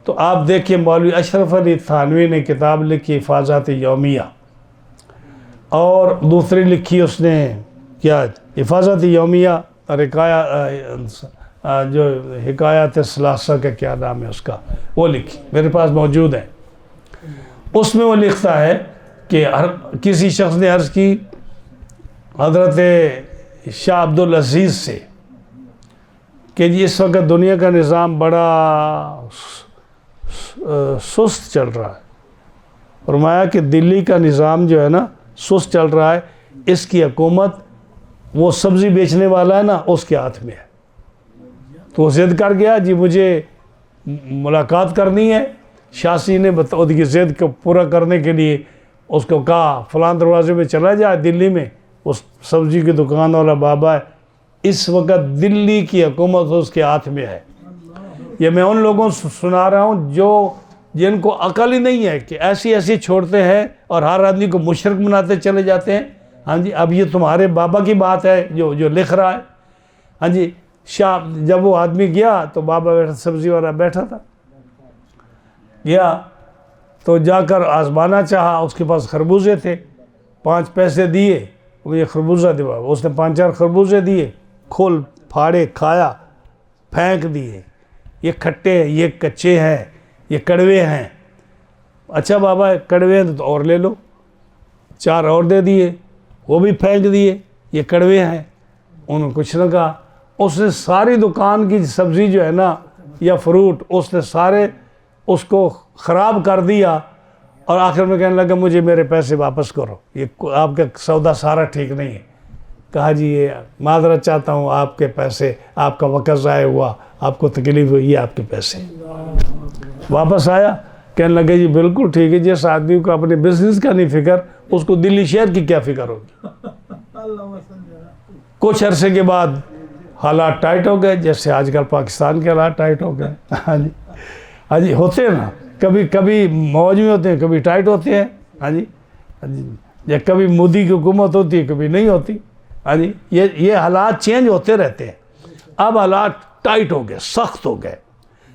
تو آپ دیکھیں مولوی اشرف علی تھانوی نے کتاب لکھی حفاظت یومیہ، اور دوسری لکھی اس نے کیا حفاظت یومیہ جو حکایت ثلاثہ کا کیا نام ہے اس کا، وہ لکھی میرے پاس موجود ہے۔ اس میں وہ لکھتا ہے کہ کسی شخص نے عرض کی حضرت شاہ عبدالعزیز سے کہ جی اس وقت دنیا کا نظام بڑا سست چل رہا ہے، فرمایا کہ دلی کا نظام جو ہے نا سست چل رہا ہے، اس کی حکومت وہ سبزی بیچنے والا ہے نا اس کے ہاتھ میں ہے۔ تو وہ ضد کر گیا، جی مجھے ملاقات کرنی ہے۔ شاسی نے اس کی ضد کو پورا کرنے کے لیے اس کو کہا فلاں دروازے میں چلا جائے دلی میں، اس سبزی کی دکان والا بابا ہے، اس وقت دلی کی حکومت اس کے ہاتھ میں ہے۔ یہ میں ان لوگوں سے سنا رہا ہوں جن کو عقل ہی نہیں ہے کہ ایسی چھوڑتے ہیں اور ہر آدمی کو مشرک بناتے چلے جاتے ہیں۔ ہاں جی، اب یہ تمہارے بابا کی بات ہے جو لکھ رہا ہے۔ ہاں جی، جب وہ آدمی گیا تو بابا بیٹھا، سبزی والا بیٹھا تھا، گیا تو جا کر آزمانا چاہا، اس کے پاس خربوزے تھے، 5 پیسے دیے، وہ یہ خربوزہ دیا، اس نے 5-4 خربوزے دیے، کھول پھاڑے، کھایا، پھینک دیے، یہ کھٹے ہیں، یہ کچے ہیں، یہ کڑوے ہیں۔ اچھا بابا کڑوے ہیں تو اور لے لو، 4 اور دے دیے، وہ بھی پھینک دیے، یہ کڑوے ہیں، انہوں نے کچھ نہ کہا۔ اس نے ساری دکان کی سبزی جو ہے نا یا فروٹ، اس نے سارے اس کو خراب کر دیا، اور آخر میں کہنے لگا مجھے میرے پیسے واپس کرو، یہ آپ کا سودا سارا ٹھیک نہیں ہے۔ کہا جی یہ معذرت چاہتا ہوں، آپ کے پیسے، آپ کا وقت ضائع ہوا، آپ کو تکلیف ہوئی، یہ آپ کے پیسے۔ واپس آیا، کہنے لگے جی بالکل ٹھیک ہے، جس آدمی کو اپنے بزنس کا نہیں فکر، اس کو دلی شہر کی کیا فکر ہوگی۔ کچھ عرصے کے بعد حالات ٹائٹ ہو گئے، جیسے آج کل پاکستان کے حالات ٹائٹ ہو گئے۔ ہاں جی ہوتے ہیں نا، کبھی موج میں ہوتے ہیں، کبھی ٹائٹ ہوتے ہیں۔ ہاں جی یا کبھی مودی کی حکومت ہوتی ہے، کبھی نہیں ہوتی۔ ہاں جی یہ حالات چینج ہوتے رہتے ہیں۔ اب حالات ٹائٹ ہو گئے، سخت ہو گئے۔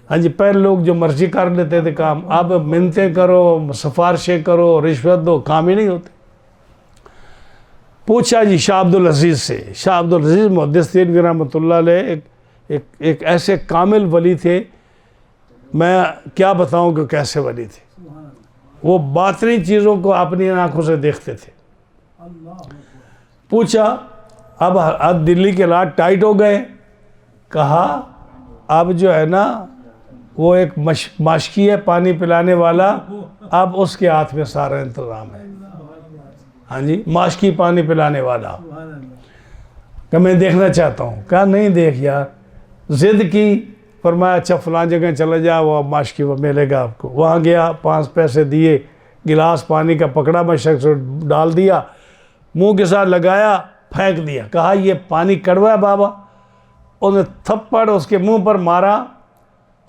ہاں جی پہلے لوگ جو مرضی کر لیتے تھے کام، اب منتیں کرو، سفارشیں کرو، رشوت دو، کام ہی نہیں ہوتے۔ پوچھا جی شاہ عبدالعزیز سے، شاہ عبدالعزیز محدث دہلوی رحمۃ اللہ علیہ ایک ایسے کامل ولی تھے، میں کیا بتاؤں کہ کیسے ولی تھے۔ وہ باطنی چیزوں کو اپنی آنکھوں سے دیکھتے تھے۔ پوچھا اب دلی کے حالات ٹائٹ ہو گئے، کہا اب جو ہے نا وہ ایک ماشکی ہے پانی پلانے والا، اب اس کے ہاتھ میں سارا انتظام ہے۔ ہاں جی ماشکی پانی پلانے والا، کہ میں دیکھنا چاہتا ہوں۔ کہا نہیں دیکھ یار، ضد کی، فرمایا اچھا فلاں جگہ چلا جا، وہ ماشکی وہ ملے گا آپ کو۔ وہاں گیا، 5 پیسے دیے، گلاس پانی کا پکڑا، مشک سے ڈال دیا، منہ کے ساتھ لگایا، پھینک دیا۔ کہا یہ پانی کڑوا ہے بابا۔ انہوں نے تھپڑ اس کے منہ پر مارا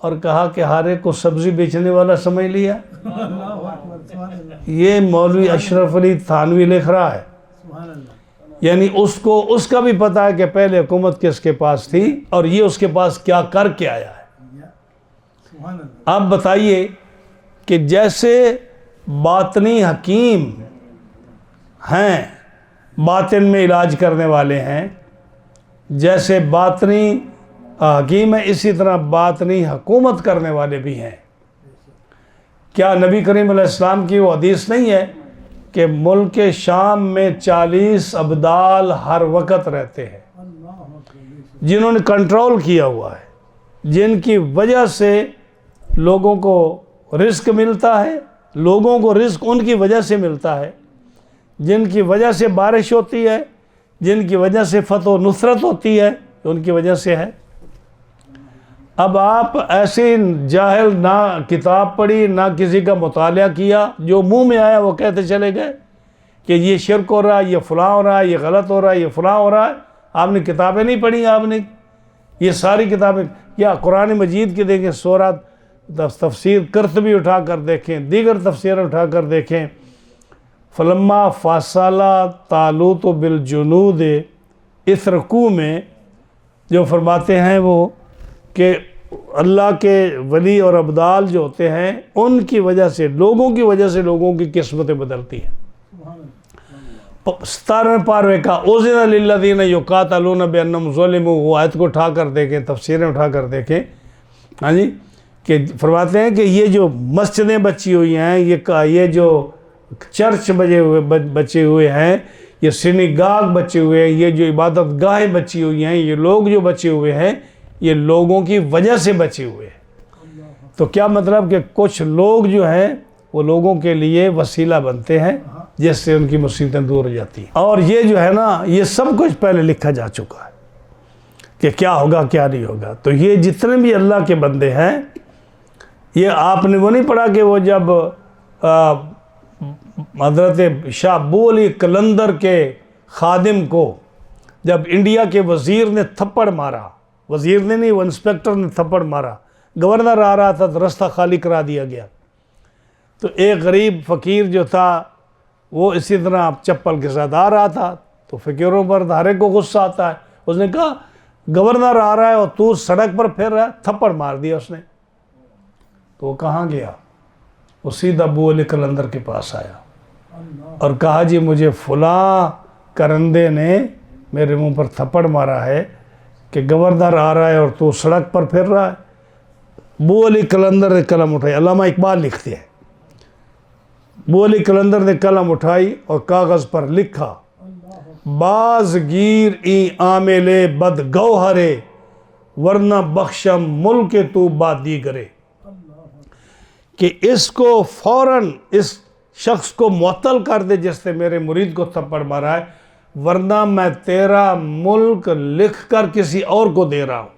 اور کہا کہ ہر ایک کو سبزی بیچنے والا سمجھ لیا۔ یہ مولوی اشرف علی تھانوی لکھ رہا ہے، یعنی اس کا بھی پتا ہے کہ پہلے حکومت کس کے پاس تھی اور یہ اس کے پاس کیا کر کے آیا ہے۔ اب بتائیے کہ جیسے باطنی حکیم ہیں، باطن میں علاج کرنے والے ہیں، جیسے باطنی حکیم ہے، اسی طرح باطنی حکومت کرنے والے بھی ہیں۔ کیا نبی کریم علیہ السلام کی وہ حدیث نہیں ہے کہ ملک شام میں 40 ابدال ہر وقت رہتے ہیں، جنہوں نے کنٹرول کیا ہوا ہے، جن کی وجہ سے لوگوں کو رزق ملتا ہے، لوگوں کو رزق ان کی وجہ سے ملتا ہے، جن کی وجہ سے بارش ہوتی ہے، جن کی وجہ سے فتح و نصرت ہوتی ہے، ان کی وجہ سے ہے۔ اب آپ ایسے جاہل، نہ کتاب پڑھی نہ کسی کا مطالعہ کیا، جو منہ میں آیا وہ کہتے چلے گئے کہ یہ شرک ہو رہا ہے، یہ فلاں ہو رہا ہے، یہ غلط ہو رہا ہے، یہ فلاں ہو رہا ہے۔ آپ نے کتابیں نہیں پڑھی، آپ نے یہ ساری کتابیں، یا قرآن مجید کی دیکھیں سورۃ تفسیر قرطبی اٹھا کر دیکھیں، دیگر تفسیر اٹھا کر دیکھیں، فلما فاصل طالوت بالجنود، اس رکوع میں جو فرماتے ہیں وہ کہ اللہ کے ولی اور ابدال جو ہوتے ہیں، ان کی وجہ سے، لوگوں کی وجہ سے لوگوں کی قسمتیں بدلتی ہیں۔ 17ویں پارے کا اذن للذین یقاتلون بانہم ظلموا، وہ آیت کو اٹھا کر دیکھیں، تفسیریں اٹھا کر دیکھیں۔ ہاں جی کہ فرماتے ہیں کہ یہ جو مسجدیں بچی ہوئی ہیں، یہ جو چرچ بچے ہوئے ہیں، یہ سینیگاگ بچے ہوئے ہیں، یہ جو عبادت گاہیں بچی ہوئی ہیں، یہ لوگ جو بچے ہوئے ہیں، یہ لوگوں کی وجہ سے بچے ہوئے ہیں۔ تو کیا مطلب کہ کچھ لوگ جو ہیں وہ لوگوں کے لیے وسیلہ بنتے ہیں، جس سے ان کی مصیبتیں دور ہو جاتی ہیں۔ اور یہ جو ہے نا، یہ سب کچھ پہلے لکھا جا چکا ہے کہ کیا ہوگا کیا نہیں ہوگا۔ تو یہ جتنے بھی اللہ کے بندے ہیں، یہ آپ نے وہ نہیں پڑھا کہ وہ جب حضرت شاہ ابو علی قلندر کے خادم کو جب انڈیا کے وزیر نے تھپڑ مارا، وزیر نے نہیں، وہ انسپیکٹر نے تھپڑ مارا، گورنر آ رہا تھا تو رستہ خالی کرا دیا گیا، تو ایک غریب فقیر جو تھا وہ اسی طرح چپل کے ساتھ آ رہا تھا، تو فقیروں پر دھارے کو غصہ آتا ہے۔ اس نے کہا گورنر آ رہا ہے اور تو سڑک پر پھر رہا ہے، تھپڑ مار دیا اس نے۔ تو وہ کہاں گیا؟ وہ سیدھا ابو علی قلندر کے پاس آیا اور کہا جی مجھے فلاں کرندے نے میرے منہ پر تھپڑ مارا ہے کہ گورنر آ رہا ہے اور تو سڑک پر پھر رہا ہے۔ ابو علی قلندر نے قلم اٹھائی، علامہ اقبال لکھتے ہیں، ابو علی قلندر نے قلم اٹھائی اور کاغذ پر لکھا، باز گیر این عامل بد گوہرے ورنہ بخشم ملک تو با دیگرے، کہ اس کو فوراً اس شخص کو معطل کر دے جس نے میرے مرید کو تھپڑ مارا ہے، ورنہ میں تیرا ملک لکھ کر کسی اور کو دے رہا ہوں۔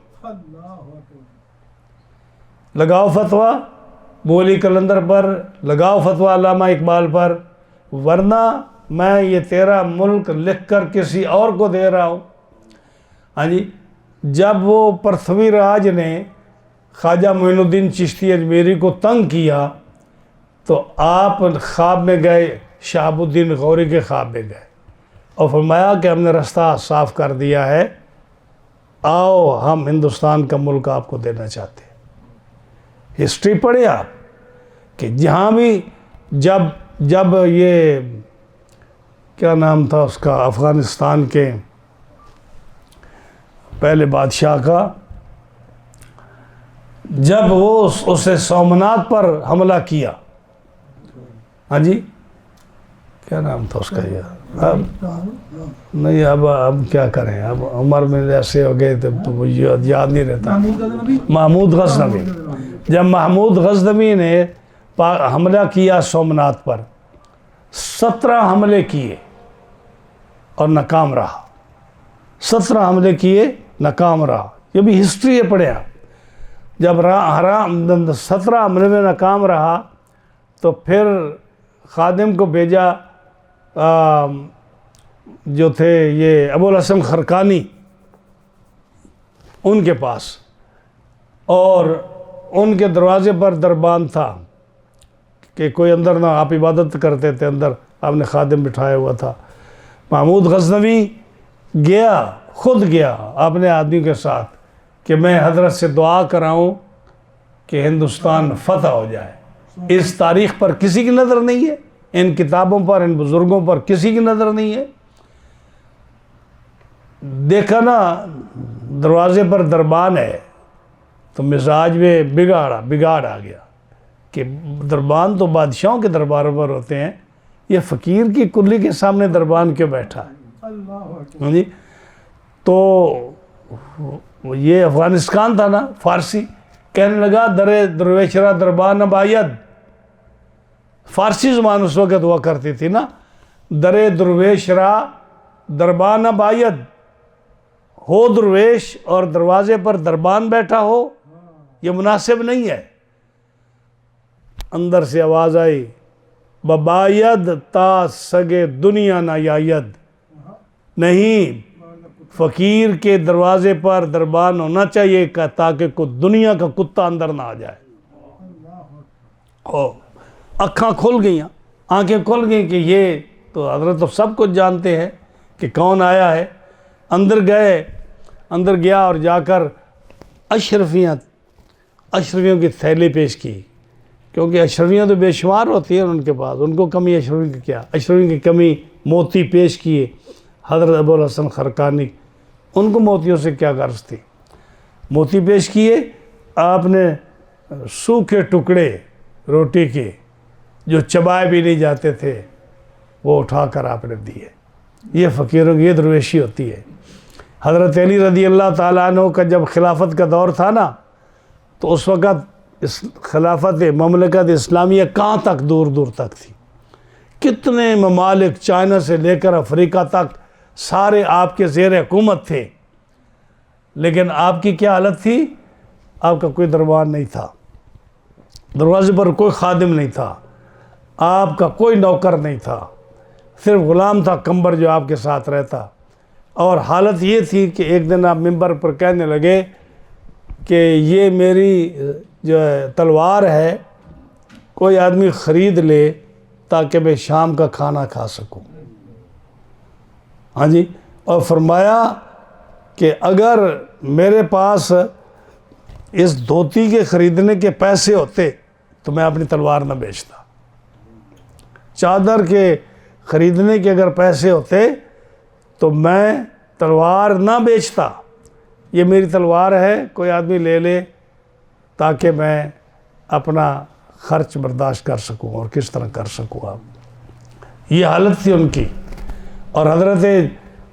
لگاؤ فتویٰ ابو علی قلندر پر، لگاؤ فتویٰ علامہ اقبال پر، ورنہ میں یہ تیرا ملک لکھ کر کسی اور کو دے رہا ہوں۔ ہاں جی، جب وہ پرتھوی راج نے خواجہ معین الدین چشتی اجمیری کو تنگ کیا تو آپ خواب میں گئے، شہاب الدین غوری کے خواب میں گئے اور فرمایا کہ ہم نے رستہ صاف کر دیا ہے، آؤ ہم ہندوستان کا ملک آپ کو دینا چاہتے ہیں۔ ہسٹری پڑھیں آپ کہ جہاں بھی جب یہ کیا نام تھا اس کا افغانستان کے پہلے بادشاہ کا، جب وہ اسے سومنات پر حملہ کیا، ہاں جی کیا نام تھا اس کا، یہ اب نہیں، اب کیا کریں، اب عمر میں ایسے ہو گئے تو یاد نہیں رہتا۔ محمود غزنوی، جب محمود غزنوی نے حملہ کیا سومنات پر، 17 حملے کیے اور ناکام رہا، 17 حملے کیے ناکام رہا، یہ بھی ہسٹری ہے، پڑھیں آپ۔ جب 17 حملے میں ناکام رہا تو پھر خادم کو بھیجا جو تھے یہ ابو الحسن خرقانی ان کے پاس، اور ان کے دروازے پر دربان تھا کہ کوئی اندر نہ، آپ عبادت کرتے تھے، اندر آپ نے خادم بٹھایا ہوا تھا۔ محمود غزنوی گیا، خود گیا اپنے آدمی کے ساتھ کہ میں حضرت سے دعا کراؤں کہ ہندوستان فتح ہو جائے۔ اس تاریخ پر کسی کی نظر نہیں ہے، ان کتابوں پر، ان بزرگوں پر کسی کی نظر نہیں ہے۔ دیکھا نا دروازے پر دربان ہے تو مزاج میں بگاڑ آ گیا کہ دربان تو بادشاہوں کے درباروں پر ہوتے ہیں، یہ فقیر کی کلی کے سامنے دربان کیوں بیٹھا ہے؟ جی، تو یہ افغانستان تھا نا، فارسی کہنے لگا در درویشرا دربان باید، فارسی زبان اس وقت ہوا کرتی تھی نا، در درویشرا دربان باید، ہو درویش اور دروازے پر دربان بیٹھا ہو، یہ مناسب نہیں ہے۔ اندر سے آواز آئی، بباید تا سگے دنیا نہ یاید، نہیں، فقیر کے دروازے پر دربان ہونا چاہیے تاکہ دنیا کا کتا اندر نہ آ جائے۔ آنکھیں کھل گئیں کہ یہ تو حضرت تو سب کچھ جانتے ہیں کہ کون آیا ہے۔ اندر گیا اور جا کر اشرفیوں کی تھیلی پیش کی، کیونکہ اشرفیاں تو بے شمار ہوتی ہیں ان کے پاس، ان کو کمی اشرفی کی کیا، اشرفی کی کمی، موتی پیش کیے حضرت ابو الحسن خرقانی، ان کو موتیوں سے کیا غرض تھی، موتی پیش کیے، آپ نے سوکھے ٹکڑے روٹی کے جو چبائے بھی نہیں جاتے تھے وہ اٹھا کر آپ نے دیے۔ یہ فقیروں کی یہ درویشی ہوتی ہے۔ حضرت علی رضی اللہ تعالیٰ عنہ کا جب خلافت کا دور تھا نا، تو اس وقت خلافت مملکت اسلامیہ کہاں تک دور دور تک تھی، کتنے ممالک چائنا سے لے کر افریقہ تک سارے آپ کے زیر حکومت تھے، لیکن آپ کی کیا حالت تھی؟ آپ کا کوئی دربان نہیں تھا، دروازے پر کوئی خادم نہیں تھا، آپ کا کوئی نوکر نہیں تھا، صرف غلام تھا کمبر جو آپ کے ساتھ رہتا۔ اور حالت یہ تھی کہ ایک دن آپ ممبر پر کہنے لگے کہ یہ میری جو تلوار ہے کوئی آدمی خرید لے تاکہ میں شام کا کھانا کھا سکوں۔ ہاں جی، اور فرمایا کہ اگر میرے پاس اس دھوتی کے خریدنے کے پیسے ہوتے تو میں اپنی تلوار نہ بیچتا. چادر کے خریدنے کے اگر پیسے ہوتے تو میں تلوار نہ بیچتا. یہ میری تلوار ہے، کوئی آدمی لے لے تاکہ میں اپنا خرچ برداشت کر سکوں. اور کس طرح کر سکوں آپ؟ یہ حالت تھی ان کی. اور حضرت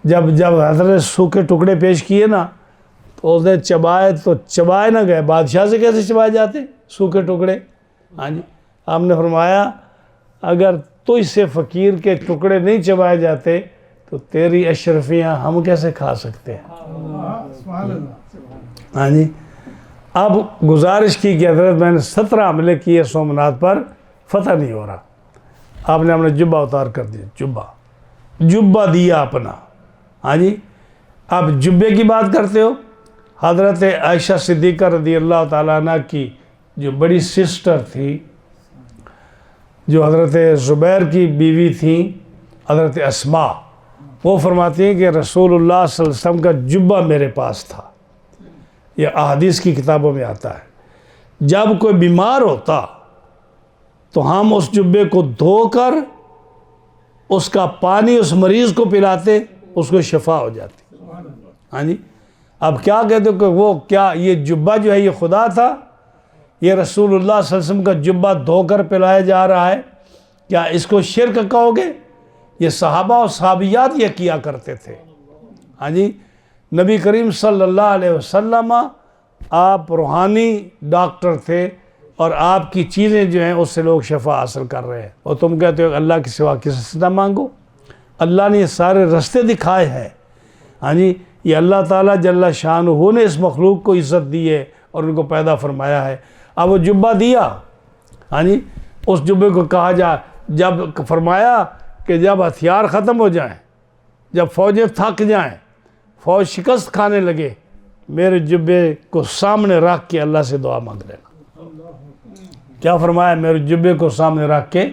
جب حضرت سوکھے ٹکڑے پیش کیے نا تو اس نے چبائے نہ گئے. بادشاہ سے کیسے چبائے جاتے سوکھے ٹکڑے؟ ہاں جی، آپ نے فرمایا اگر تجھ سے فقیر کے ٹکڑے نہیں چبائے جاتے تو تیری اشرفیاں ہم کیسے کھا سکتے ہیں؟ ہاں جی. اب گزارش کی کہ حضرت میں نے 17 حملے کیے سومناتھ پر، فتح نہیں ہو رہا. آپ نے اپنا جبہ اتار کر دیا، جبہ دیا اپنا. ہاں جی، آپ جبے کی بات کرتے ہو. حضرت عائشہ صدیقہ رضی اللہ تعالیٰ عنہ کی جو بڑی سسٹر تھی، جو حضرت زبیر کی بیوی تھیں، حضرت اسماء، وہ فرماتی ہیں کہ رسول اللہ صلی اللہ علیہ وسلم کا جبہ میرے پاس تھا. یہ احادیث کی کتابوں میں آتا ہے. جب کوئی بیمار ہوتا تو ہم اس جبے کو دھو کر اس کا پانی اس مریض کو پلاتے، اس کو شفا ہو جاتی. ہاں جی، اب کیا کہتے ہو کہ وہ کیا یہ جبہ جو ہے یہ خدا تھا؟ یہ رسول اللہ صلی اللہ علیہ وسلم کا جبہ دھو کر پلایا جا رہا ہے، کیا اس کو شرک کہو گے؟ یہ صحابہ اور صحابیات یہ کیا کرتے تھے. ہاں جی، نبی کریم صلی اللہ علیہ وسلم آپ روحانی ڈاکٹر تھے اور آپ کی چیزیں جو ہیں اس سے لوگ شفا حاصل کر رہے ہیں، اور تم کہتے ہو کہ اللہ کے سوا کسی سے نہ مانگو. اللہ نے یہ سارے رستے دکھائے ہیں. ہاں جی، یہ اللہ تعالیٰ جل شانہ نے اس مخلوق کو عزت دی ہے اور ان کو پیدا فرمایا ہے. اب وہ جبہ دیا. ہاں جی، اس جبے کو کہا جب فرمایا کہ جب ہتھیار ختم ہو جائیں، جب فوجیں تھک جائیں، فوج شکست کھانے لگے، میرے جبے کو سامنے رکھ کے اللہ سے دعا مانگ لینا. کیا فرمایا؟ میرے جبے کو سامنے رکھ کے.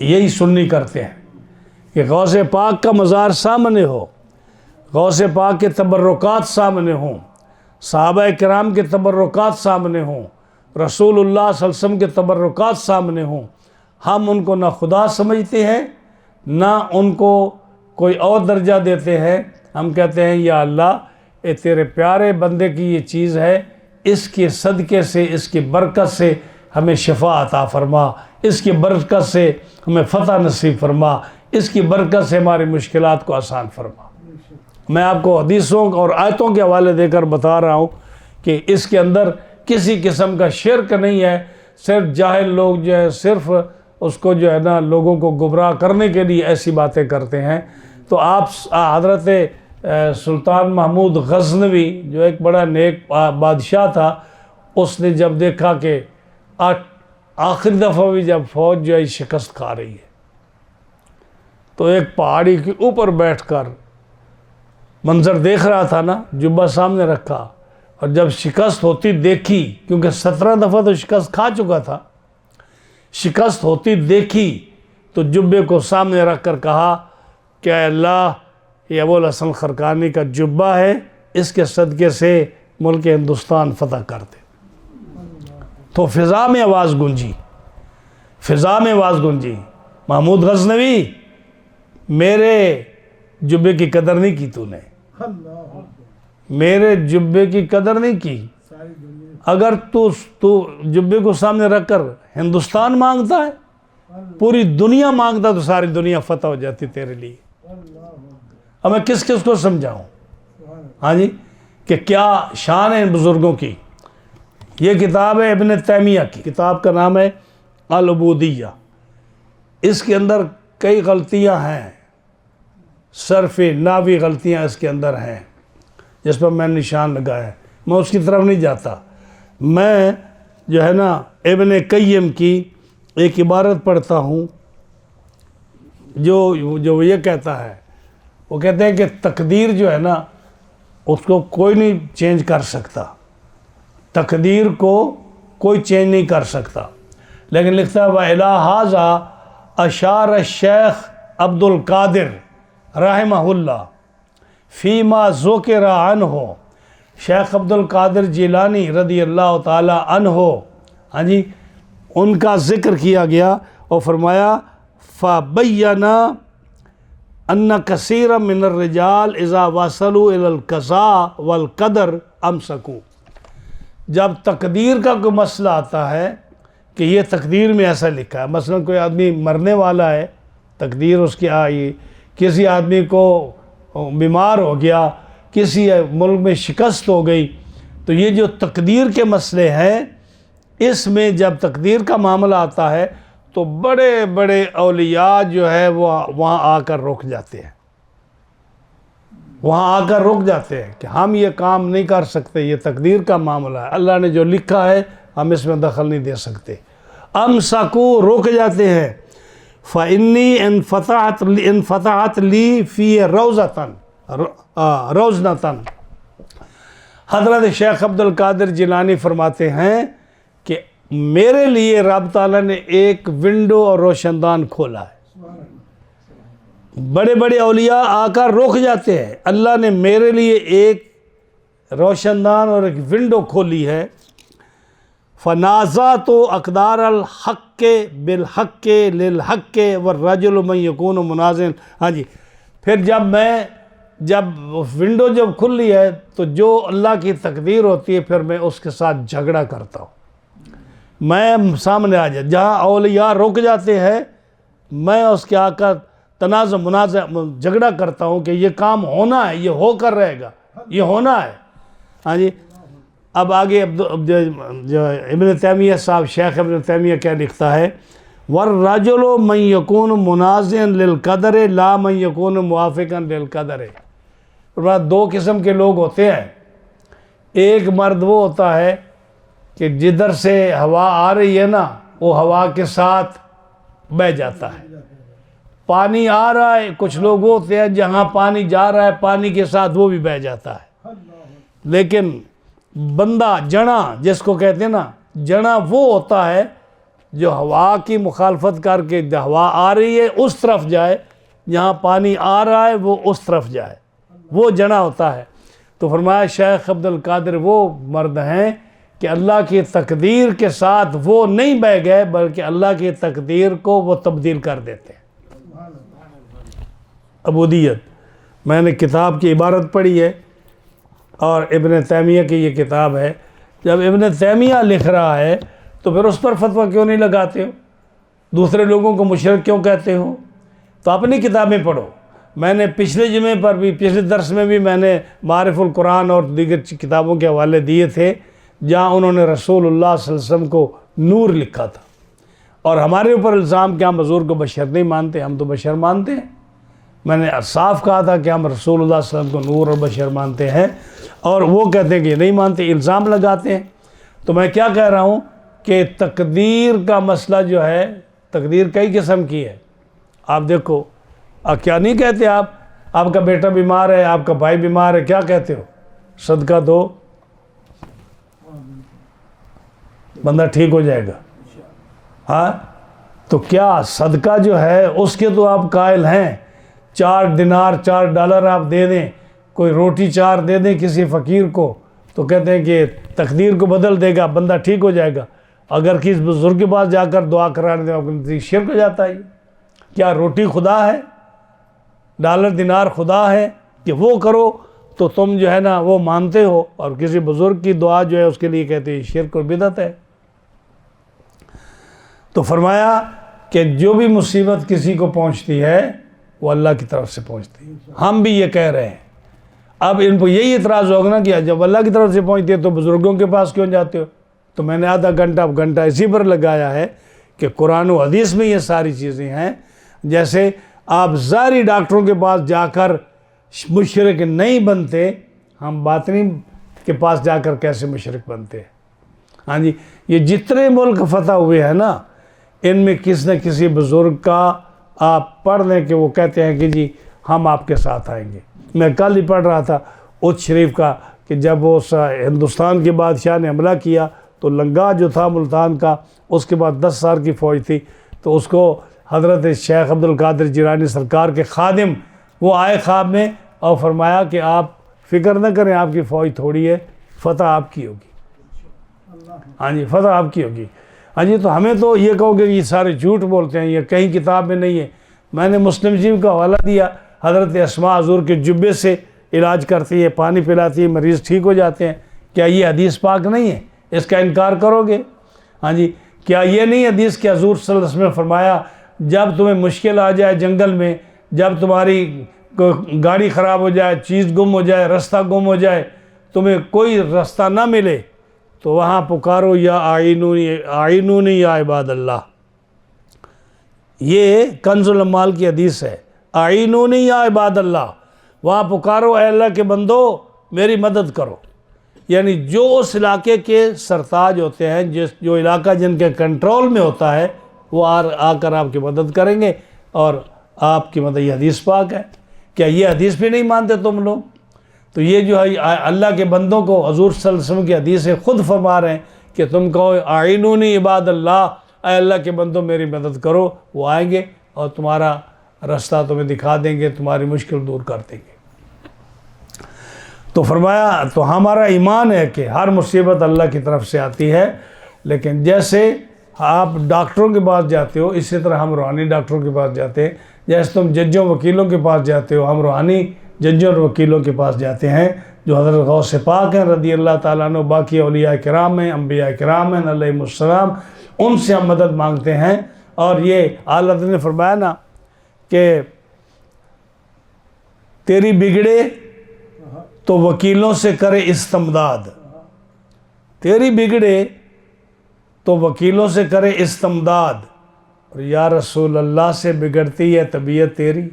یہی سنی کرتے ہیں کہ غوث پاک کا مزار سامنے ہو، غوث پاک کے تبرکات سامنے ہوں، صحابہ کرام کے تبرکات سامنے ہوں، رسول اللہ صلی اللہ علیہ وسلم کے تبرکات سامنے ہوں. ہم ان کو نہ خدا سمجھتے ہیں نہ ان کو کوئی اور درجہ دیتے ہیں. ہم کہتے ہیں یا اللہ، اے تیرے پیارے بندے کی یہ چیز ہے، اس کے صدقے سے، اس کی برکت سے ہمیں شفا عطا فرما، اس کی برکت سے ہمیں فتح نصیب فرما، اس کی برکت سے ہماری مشکلات کو آسان فرما. میں آپ کو حدیثوں اور آیتوں کے حوالے دے کر بتا رہا ہوں کہ اس کے اندر کسی قسم کا شرک نہیں ہے. صرف جاہل لوگ جو ہے صرف اس کو جو ہے نا لوگوں کو گمراہ کرنے کے لیے ایسی باتیں کرتے ہیں. تو آپ حضرت سلطان محمود غزنوی جو ایک بڑا نیک بادشاہ تھا، اس نے جب دیکھا کہ آخری دفعہ بھی جب فوج جو ہے شکست کھا رہی ہے تو ایک پہاڑی کے اوپر بیٹھ کر منظر دیکھ رہا تھا نا، جبہ سامنے رکھا، اور جب شکست ہوتی دیکھی، کیونکہ 17 دفعہ تو شکست کھا چکا تھا، شکست ہوتی دیکھی تو جبے کو سامنے رکھ کر کہا کہ اے اللہ، یہ ابو الحسن خرقانی کا جبہ ہے، اس کے صدقے سے ملک ہندوستان فتح کر دے. تو فضا میں آواز گونجی، محمود غزنوی، میرے جبے کی قدر نہیں کی تو نے، میرے جبے کی قدر نہیں کی. اگر تو جبے کو سامنے رکھ کر ہندوستان مانگتا ہے، پوری دنیا مانگتا تو ساری دنیا فتح ہو جاتی تیرے لیے. اب میں کس کو سمجھاؤں؟ ہاں جی، کہ کیا شان ہے ان بزرگوں کی. یہ کتاب ہے ابن تیمیہ کی، کتاب کا نام ہے العبودیہ. اس کے اندر کئی غلطیاں ہیں، صرف ناوی غلطیاں اس کے اندر ہیں جس پر میں نشان لگایا ہے. میں اس کی طرف نہیں جاتا. میں جو ہے نا ابن قیم کی ایک عبارت پڑھتا ہوں جو یہ کہتا ہے. وہ کہتے ہیں کہ تقدیر جو ہے نا اس کو کوئی نہیں چینج کر سکتا، تقدیر کو کوئی چینج نہیں کر سکتا. لیکن لکھتا ہے وَإِلَىٰ هَٰذَا أَشَارَ الشیخ عبد القادر رحمہ اللہ فیما ذکر عنہ. شیخ عبد القادر جیلانی رضی اللہ تعالی عنہ، ہاں جی، ان کا ذکر کیا گیا اور فرمایا فَبَيَّنَا أَنَّ كَثِيرًا مِّنَ الرِّجَالِ إِذَا وَصَلُوا إِلَى الْقَضَاءِ وَالْقَدَرِ أَمْسَكُوا۔ جب تقدیر کا کوئی مسئلہ آتا ہے کہ یہ تقدیر میں ایسا لکھا ہے، مثلا کوئی آدمی مرنے والا ہے، تقدیر اس کی آئی، کسی آدمی کو بیمار ہو گیا، کسی ملک میں شکست ہو گئی، تو یہ جو تقدیر کے مسئلے ہیں، اس میں جب تقدیر کا معاملہ آتا ہے تو بڑے بڑے اولیاء جو ہے وہ وہاں آ کر رک جاتے ہیں، وہاں آ کر رک جاتے ہیں کہ ہم یہ کام نہیں کر سکتے، یہ تقدیر کا معاملہ ہے، اللہ نے جو لکھا ہے ہم اس میں دخل نہیں دے سکتے۔ امسکو، رک جاتے ہیں۔ فَإِنِّي انفتحت لی فی روزنتن۔ حضرت شیخ عبد القادر جیلانی فرماتے ہیں کہ میرے لیے رب تعالیٰ نے ایک ونڈو اور روشن دان کھولا ہے۔ بڑے بڑے اولیاء آ کر رک جاتے ہیں، اللہ نے میرے لیے ایک روشن دان اور ایک ونڈو کھولی ہے۔ فَنَازَعْتُ أَقْدَارَ الْحَقِّ بِالْحَقِّ لِلْحَقِّ وَالرَّجُلُ مَنْ يَكُونُ مُنَازِعًا۔ ہاں جی، پھر جب ونڈو جب کھلی ہے تو جو اللہ کی تقدیر ہوتی ہے پھر میں اس کے ساتھ جھگڑا کرتا ہوں، میں سامنے آ جاتا، جہاں اولیاء رک جاتے ہیں میں اس کے آ کر تنازع منازع جھگڑا کرتا ہوں کہ یہ کام ہونا ہے، یہ ہو کر رہے گا، یہ ہونا ہے۔ ہاں جی، اب آگے جو ابن تیمیہ صاحب، شیخ ابن تیمیہ کیا لکھتا ہے، وَالرَّجُلُ مَنْ يَكُونُ مُنَازِعًا لِلْقَدَرِ لَا مَنْ يَكُونُ مُوَافِقًا لِلْقَدَرِ۔ دو قسم کے لوگ ہوتے ہیں، ایک مرد وہ ہوتا ہے کہ جدھر سے ہوا آ رہی ہے نا وہ ہوا کے ساتھ بہہ جاتا ہے، پانی آ رہا ہے، کچھ لوگ ہوتے ہیں جہاں پانی جا رہا ہے پانی کے ساتھ وہ بھی بہہ جاتا ہے۔ لیکن بندہ جنا جس کو کہتے ہیں نا، جنا وہ ہوتا ہے جو ہوا کی مخالفت کر کے ہوا آ رہی ہے اس طرف جائے، جہاں پانی آ رہا ہے وہ اس طرف جائے، وہ جنا ہوتا ہے۔ تو فرمایا شیخ عبد القادر وہ مرد ہیں کہ اللہ کی تقدیر کے ساتھ وہ نہیں بہ گئے بلکہ اللہ کی تقدیر کو وہ تبدیل کر دیتے ہیں۔ عبودیت، میں نے کتاب کی عبارت پڑھی ہے اور ابن تیمیہ کی یہ کتاب ہے۔ جب ابن تیمیہ لکھ رہا ہے تو پھر اس پر فتویٰ کیوں نہیں لگاتے ہو؟ دوسرے لوگوں کو مشرک کیوں کہتے ہو؟ تو اپنی کتابیں پڑھو۔ میں نے پچھلے جمعے پر بھی، پچھلے درس میں بھی میں نے معارف القرآن اور دیگر کتابوں کے حوالے دیے تھے جہاں انہوں نے رسول اللہ صلی اللہ علیہ وسلم کو نور لکھا تھا، اور ہمارے اوپر الزام کہ ہم حضور کو بشر نہیں مانتے، ہم تو بشر مانتے ہیں۔ میں نے صاف کہا تھا کہ ہم رسول اللہ صلی اللہ علیہ وسلم کو نور اور بشر مانتے ہیں، اور وہ کہتے ہیں کہ نہیں مانتے، الزام لگاتے ہیں۔ تو میں کیا کہہ رہا ہوں کہ تقدیر کا مسئلہ جو ہے، تقدیر کئی قسم کی ہے۔ آپ دیکھو، کیا نہیں کہتے آپ کا بیٹا بیمار ہے، آپ کا بھائی بیمار ہے، کیا کہتے ہو؟ صدقہ دو، بندہ ٹھیک ہو جائے گا۔ ہاں، تو کیا صدقہ جو ہے اس کے تو آپ قائل ہیں، 4 دینار 4 ڈالر آپ دے دیں، کوئی روٹی 4 دے دیں کسی فقیر کو، تو کہتے ہیں کہ تقدیر کو بدل دے گا، بندہ ٹھیک ہو جائے گا۔ اگر کسی بزرگ کے پاس جا کر دعا کرانے دیں، اپنے شرک ہو جاتا ہے۔ کیا روٹی خدا ہے؟ ڈالر دینار خدا ہے کہ وہ کرو تو تم جو ہے نا وہ مانتے ہو، اور کسی بزرگ کی دعا جو ہے اس کے لیے کہتے ہیں شرک اور بدعت ہے۔ تو فرمایا کہ جو بھی مصیبت کسی کو پہنچتی ہے وہ اللہ کی طرف سے پہنچتی ہے۔ ہم بھی یہ کہہ رہے ہیں۔ اب ان کو یہی اعتراض ہوگا نا کہ جب اللہ کی طرف سے پہنچتی ہے تو بزرگوں کے پاس کیوں جاتے ہو؟ تو میں نے آدھا گھنٹہ اسی پر لگایا ہے کہ قرآن و حدیث میں یہ ساری چیزیں ہیں۔ جیسے آپ ظاہری ڈاکٹروں کے پاس جا کر مشرک نہیں بنتے، ہم باطنی کے پاس جا کر کیسے مشرک بنتے ہیں؟ ہاں جی، یہ جتنے ملک فتح ہوئے ہیں نا، ان میں کسی نہ کسی بزرگ کا آپ پڑھ لیں کہ وہ کہتے ہیں کہ جی ہم آپ کے ساتھ آئیں گے۔ میں کل ہی پڑھ رہا تھا اچ شریف کا کہ جب اس ہندوستان کے بادشاہ نے حملہ کیا تو لنگا جو تھا ملتان کا، اس کے بعد 10 سال کی فوج تھی، تو اس کو حضرت شیخ عبد القادر جیلانی سرکار کے خادم وہ آئے خواب میں اور فرمایا کہ آپ فکر نہ کریں، آپ کی فوج تھوڑی ہے، فتح آپ کی ہوگی۔ ہاں جی، فتح آپ کی ہوگی۔ ہاں جی، تو ہمیں تو یہ کہو گے کہ یہ سارے جھوٹ بولتے ہیں، یہ کہیں کتاب میں نہیں ہے۔ میں نے مسلم شریف کا حوالہ دیا، حضرت اسماء حضور کے جبے سے علاج کرتی ہے، پانی پلاتی ہے، مریض ٹھیک ہو جاتے ہیں۔ کیا یہ حدیث پاک نہیں ہے؟ اس کا انکار کرو گے؟ ہاں جی، کیا یہ نہیں حدیث کہ حضور صلی اللہ علیہ وسلم نے فرمایا جب تمہیں مشکل آ جائے جنگل میں، جب تمہاری گاڑی خراب ہو جائے، چیز گم ہو جائے، رستہ گم ہو جائے، تمہیں کوئی رستہ نہ ملے، تو وہاں پکارو یا آئینونی یا عباد اللہ۔ یہ کنز الاموال کی حدیث ہے، آئینونی یا عباد اللہ، وہاں پکارو اے اللہ کے بندو میری مدد کرو۔ یعنی جو اس علاقے کے سرتاج ہوتے ہیں، جو علاقہ جن کے کنٹرول میں ہوتا ہے، وہ آ کر آپ کی مدد کریں گے اور آپ کی مدد۔ یہ حدیث پاک ہے۔ کیا یہ حدیث بھی نہیں مانتے تم لوگ؟ تو یہ جو ہے اللہ کے بندوں کو حضور صلی اللہ علیہ وسلم کی حدیث سے خود فرما رہے ہیں کہ تم کہو آئینونی عباد اللہ، اے اللہ کے بندوں میری مدد کرو، وہ آئیں گے اور تمہارا رستہ تمہیں دکھا دیں گے، تمہاری مشکل دور کر دیں گے۔ تو فرمایا تو ہمارا ایمان ہے کہ ہر مصیبت اللہ کی طرف سے آتی ہے، لیکن جیسے آپ ڈاکٹروں کے پاس جاتے ہو اسی طرح ہم روحانی ڈاکٹروں کے پاس جاتے ہیں۔ جیسے تم ججوں وکیلوں کے پاس جاتے ہو، ہم روحانی ججوں اور وکیلوں کے پاس جاتے ہیں جو حضرت غوث پاک ہیں رضی اللہ تعالیٰ عنہ، باقی اولیاء کرام ہیں، انبیاء کرام ہیں علیہم السلام، ان سے ہم مدد مانگتے ہیں۔ اور یہ اعلیٰ حضرت نے فرمایا نا کہ تیری بگڑے تو وکیلوں سے کرے استمداد، تیری بگڑے تو وکیلوں سے کرے استمداد، اور یا رسول اللہ سے بگڑتی ہے طبیعت تیری،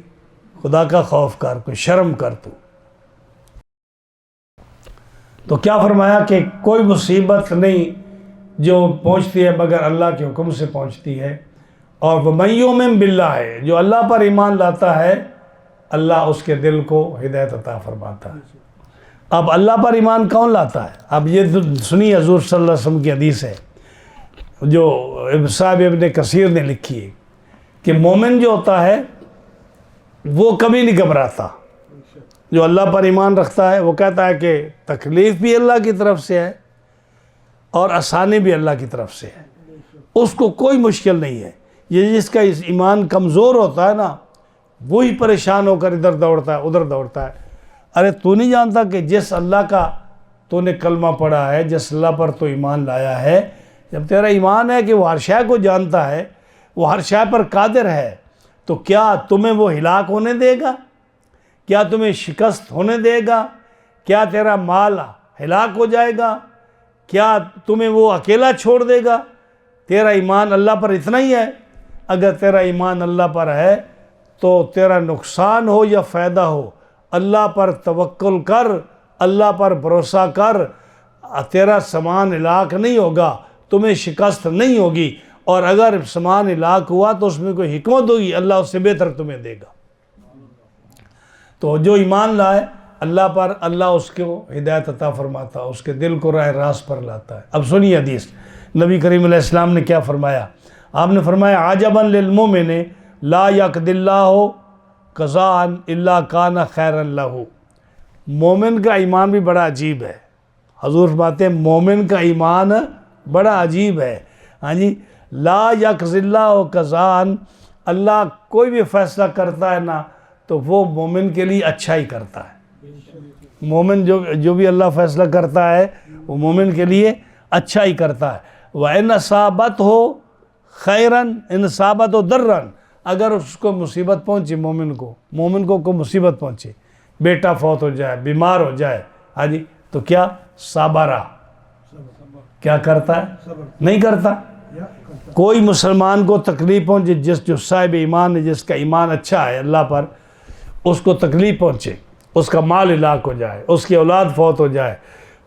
خدا کا خوف کر، کوئی شرم کر تو کیا فرمایا کہ کوئی مصیبت نہیں جو پہنچتی ہے مگر اللہ کے حکم سے پہنچتی ہے۔ اور وَمَن یُؤْمِن بِاللَّہِ ہے، جو اللہ پر ایمان لاتا ہے اللہ اس کے دل کو ہدایت عطا فرماتا ہے۔ اب اللہ پر ایمان کون لاتا ہے؟ اب یہ سنی حضور صلی اللہ علیہ وسلم کی حدیث ہے جو صاحب ابن کثیر نے لکھی ہے کہ مومن جو ہوتا ہے وہ کبھی نہیں گھبراتا۔ جو اللہ پر ایمان رکھتا ہے وہ کہتا ہے کہ تکلیف بھی اللہ کی طرف سے ہے اور آسانی بھی اللہ کی طرف سے ہے، اس کو کوئی مشکل نہیں ہے۔ یہ جس کا ایمان کمزور ہوتا ہے نا، وہی پریشان ہو کر ادھر دوڑتا ہے ادھر دوڑتا ہے۔ ارے تو نہیں جانتا کہ جس اللہ کا تو نے کلمہ پڑھا ہے، جس اللہ پر تو ایمان لایا ہے، جب تیرا ایمان ہے کہ وہ ہر شے کو جانتا ہے، وہ ہر شے پر قادر ہے، تو کیا تمہیں وہ ہلاک ہونے دے گا؟ کیا تمہیں شکست ہونے دے گا؟ کیا تیرا مال ہلاک ہو جائے گا؟ کیا تمہیں وہ اکیلا چھوڑ دے گا؟ تیرا ایمان اللہ پر اتنا ہی ہے۔ اگر تیرا ایمان اللہ پر ہے تو تیرا نقصان ہو یا فائدہ ہو، اللہ پر توکل کر، اللہ پر بھروسہ کر، تیرا سامان ہلاک نہیں ہوگا، تمہیں شکست نہیں ہوگی، اور اگر سامان ہلاک ہوا تو اس میں کوئی حکمت ہوگی، اللہ اس سے بہتر تمہیں دے گا۔ تو جو ایمان لائے اللہ پر، اللہ اس کو ہدایت عطا فرماتا، اس کے دل کو راہ راست پر لاتا ہے۔ اب سنیے حدیث، نبی کریم علیہ السلام نے کیا فرمایا؟ آپ نے فرمایا عجبا للمؤمن لا یقضی اللہ قضاء الا کان خیرا لہ۔ مومن کا ایمان بھی بڑا عجیب ہے۔ حضور فرماتے ہیں مومن کا ایمان بڑا عجیب ہے۔ ہاں جی، لا یقضی اللہ قضاء، اللہ کوئی بھی فیصلہ کرتا ہے نا تو وہ مومن کے لیے اچھا ہی کرتا ہے۔ مومن جو بھی اللہ فیصلہ کرتا ہے وہ مومن کے لیے اچھا ہی کرتا ہے۔ وَإِنْ أَصَابَتْهُ خَيْرًا إِنْ أَصَابَتْهُ ضَرًّا، اگر اس کو مصیبت پہنچی، مومن کو کوئی مصیبت پہنچے، بیٹا فوت ہو جائے، بیمار ہو جائے، ہاں جی، تو کیا صابرہ، کیا کرتا ہے؟ نہیں کرتا۔ کوئی مسلمان کو تکلیف پہنچے، جو صاحب ایمان ہے، جس کا ایمان اچھا ہے اللہ پر، اس کو تکلیف پہنچے، اس کا مال ہلاک ہو جائے، اس کی اولاد فوت ہو جائے،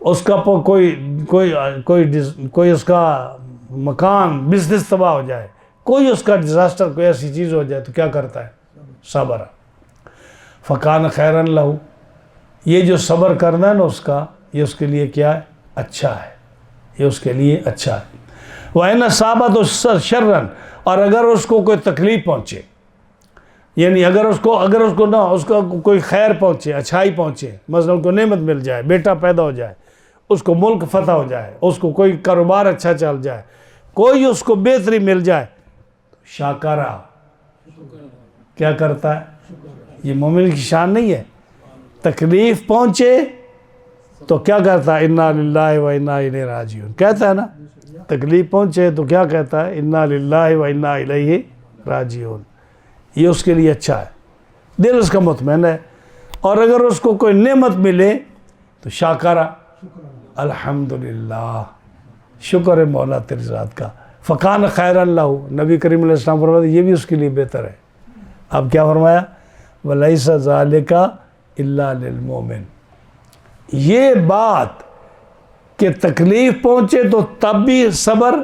اس کا کوئی اس کا مکان بزنس تباہ ہو جائے، کوئی اس کا ڈیزاسٹر، کوئی ایسی چیز ہو جائے، تو کیا کرتا ہے؟ صبر۔ فکان خیرن لہ، یہ جو صبر کرنا ہے نا اس کا، یہ اس کے لیے کیا ہے؟ اچھا ہے، یہ اس کے لیے اچھا ہے۔ وَإِنْ أَصَابَتْهُ شَرًّا، اور اگر اس کو کوئی تکلیف پہنچے، یعنی اگر اس کو نہ اس کو کوئی خیر پہنچے، اچھائی پہنچے، مثلا کو نعمت مل جائے، بیٹا پیدا ہو جائے، اس کو ملک فتح ہو جائے، اس کو کوئی کاروبار اچھا چل جائے، کوئی اس کو بہتری مل جائے شاکرہ، کیا کرتا ہے؟ یہ مومن کی شان نہیں ہے. تکلیف پہنچے تو کیا کرتا ہے؟ انا للہ و انا الیہ راجعون کہتا ہے نا. تکلیف پہنچے تو کیا کہتا ہے؟ انا للہ و انا الیہ راجعون. یہ اس کے لیے اچھا ہے، دل اس کا مطمئن ہے. اور اگر اس کو کوئی نعمت ملے تو شاکرہ، الحمدللہ، شکر ہے مولا تیری ذات کا. فکان خیر اللہ، نبی کریم علیہ السلام فرماتے یہ بھی اس کے لیے بہتر ہے. اب کیا فرمایا؟ وَلَيْسَ ذَلِكَ إِلَّا لِلْمُؤْمِنِ. یہ بات کہ تکلیف پہنچے تو تب بھی صبر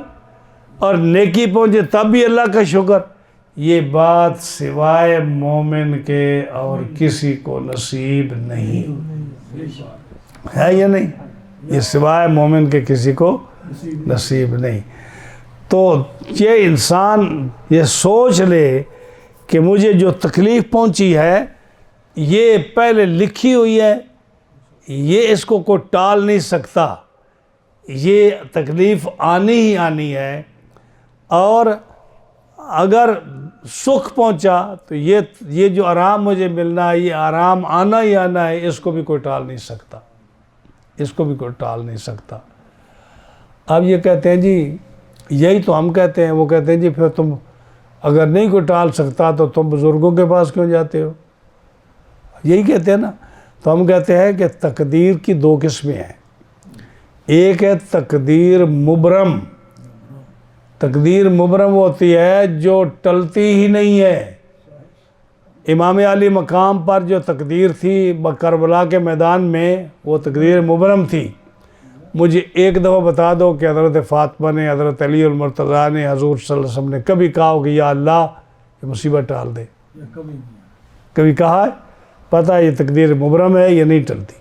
اور نیکی پہنچے تب بھی اللہ کا شکر، یہ بات سوائے مومن کے اور کسی کو نصیب نہیں ہے. یا نہیں؟ یہ سوائے مومن کے کسی کو نصیب نہیں. تو یہ انسان یہ سوچ لے کہ مجھے جو تکلیف پہنچی ہے یہ پہلے لکھی ہوئی ہے، یہ اس کو کوئی ٹال نہیں سکتا، یہ تکلیف آنی ہی آنی ہے. اور اگر سکھ پہنچا تو یہ جو آرام مجھے ملنا ہے، یہ آرام آنا ہی آنا ہے، اس کو بھی کوئی ٹال نہیں سکتا، اس کو بھی کوئی ٹال نہیں سکتا. اب یہ کہتے ہیں جی، یہی تو ہم کہتے ہیں، وہ کہتے ہیں جی پھر تم اگر نہیں کوئی ٹال سکتا تو تم بزرگوں کے پاس کیوں جاتے ہو؟ یہی کہتے ہیں نا. تو ہم کہتے ہیں کہ تقدیر کی دو قسمیں ہیں. ایک ہے تقدیر مبرم. تقدیر مبرم ہوتی ہے جو ٹلتی ہی نہیں ہے. امام علی مقام پر جو تقدیر تھی کربلا کے میدان میں، وہ تقدیر مبرم تھی. مجھے ایک دفعہ بتا دو کہ حضرت فاطمہ نے، حضرت علی المرتضیٰ نے، حضور صلی اللہ علیہ وسلم نے کبھی کہا ہو کہ یا اللہ یہ مصیبت ٹال دے؟ کبھی کہا ہے؟ پتہ ہے یہ تقدیر مبرم ہے، یہ نہیں ٹلتی.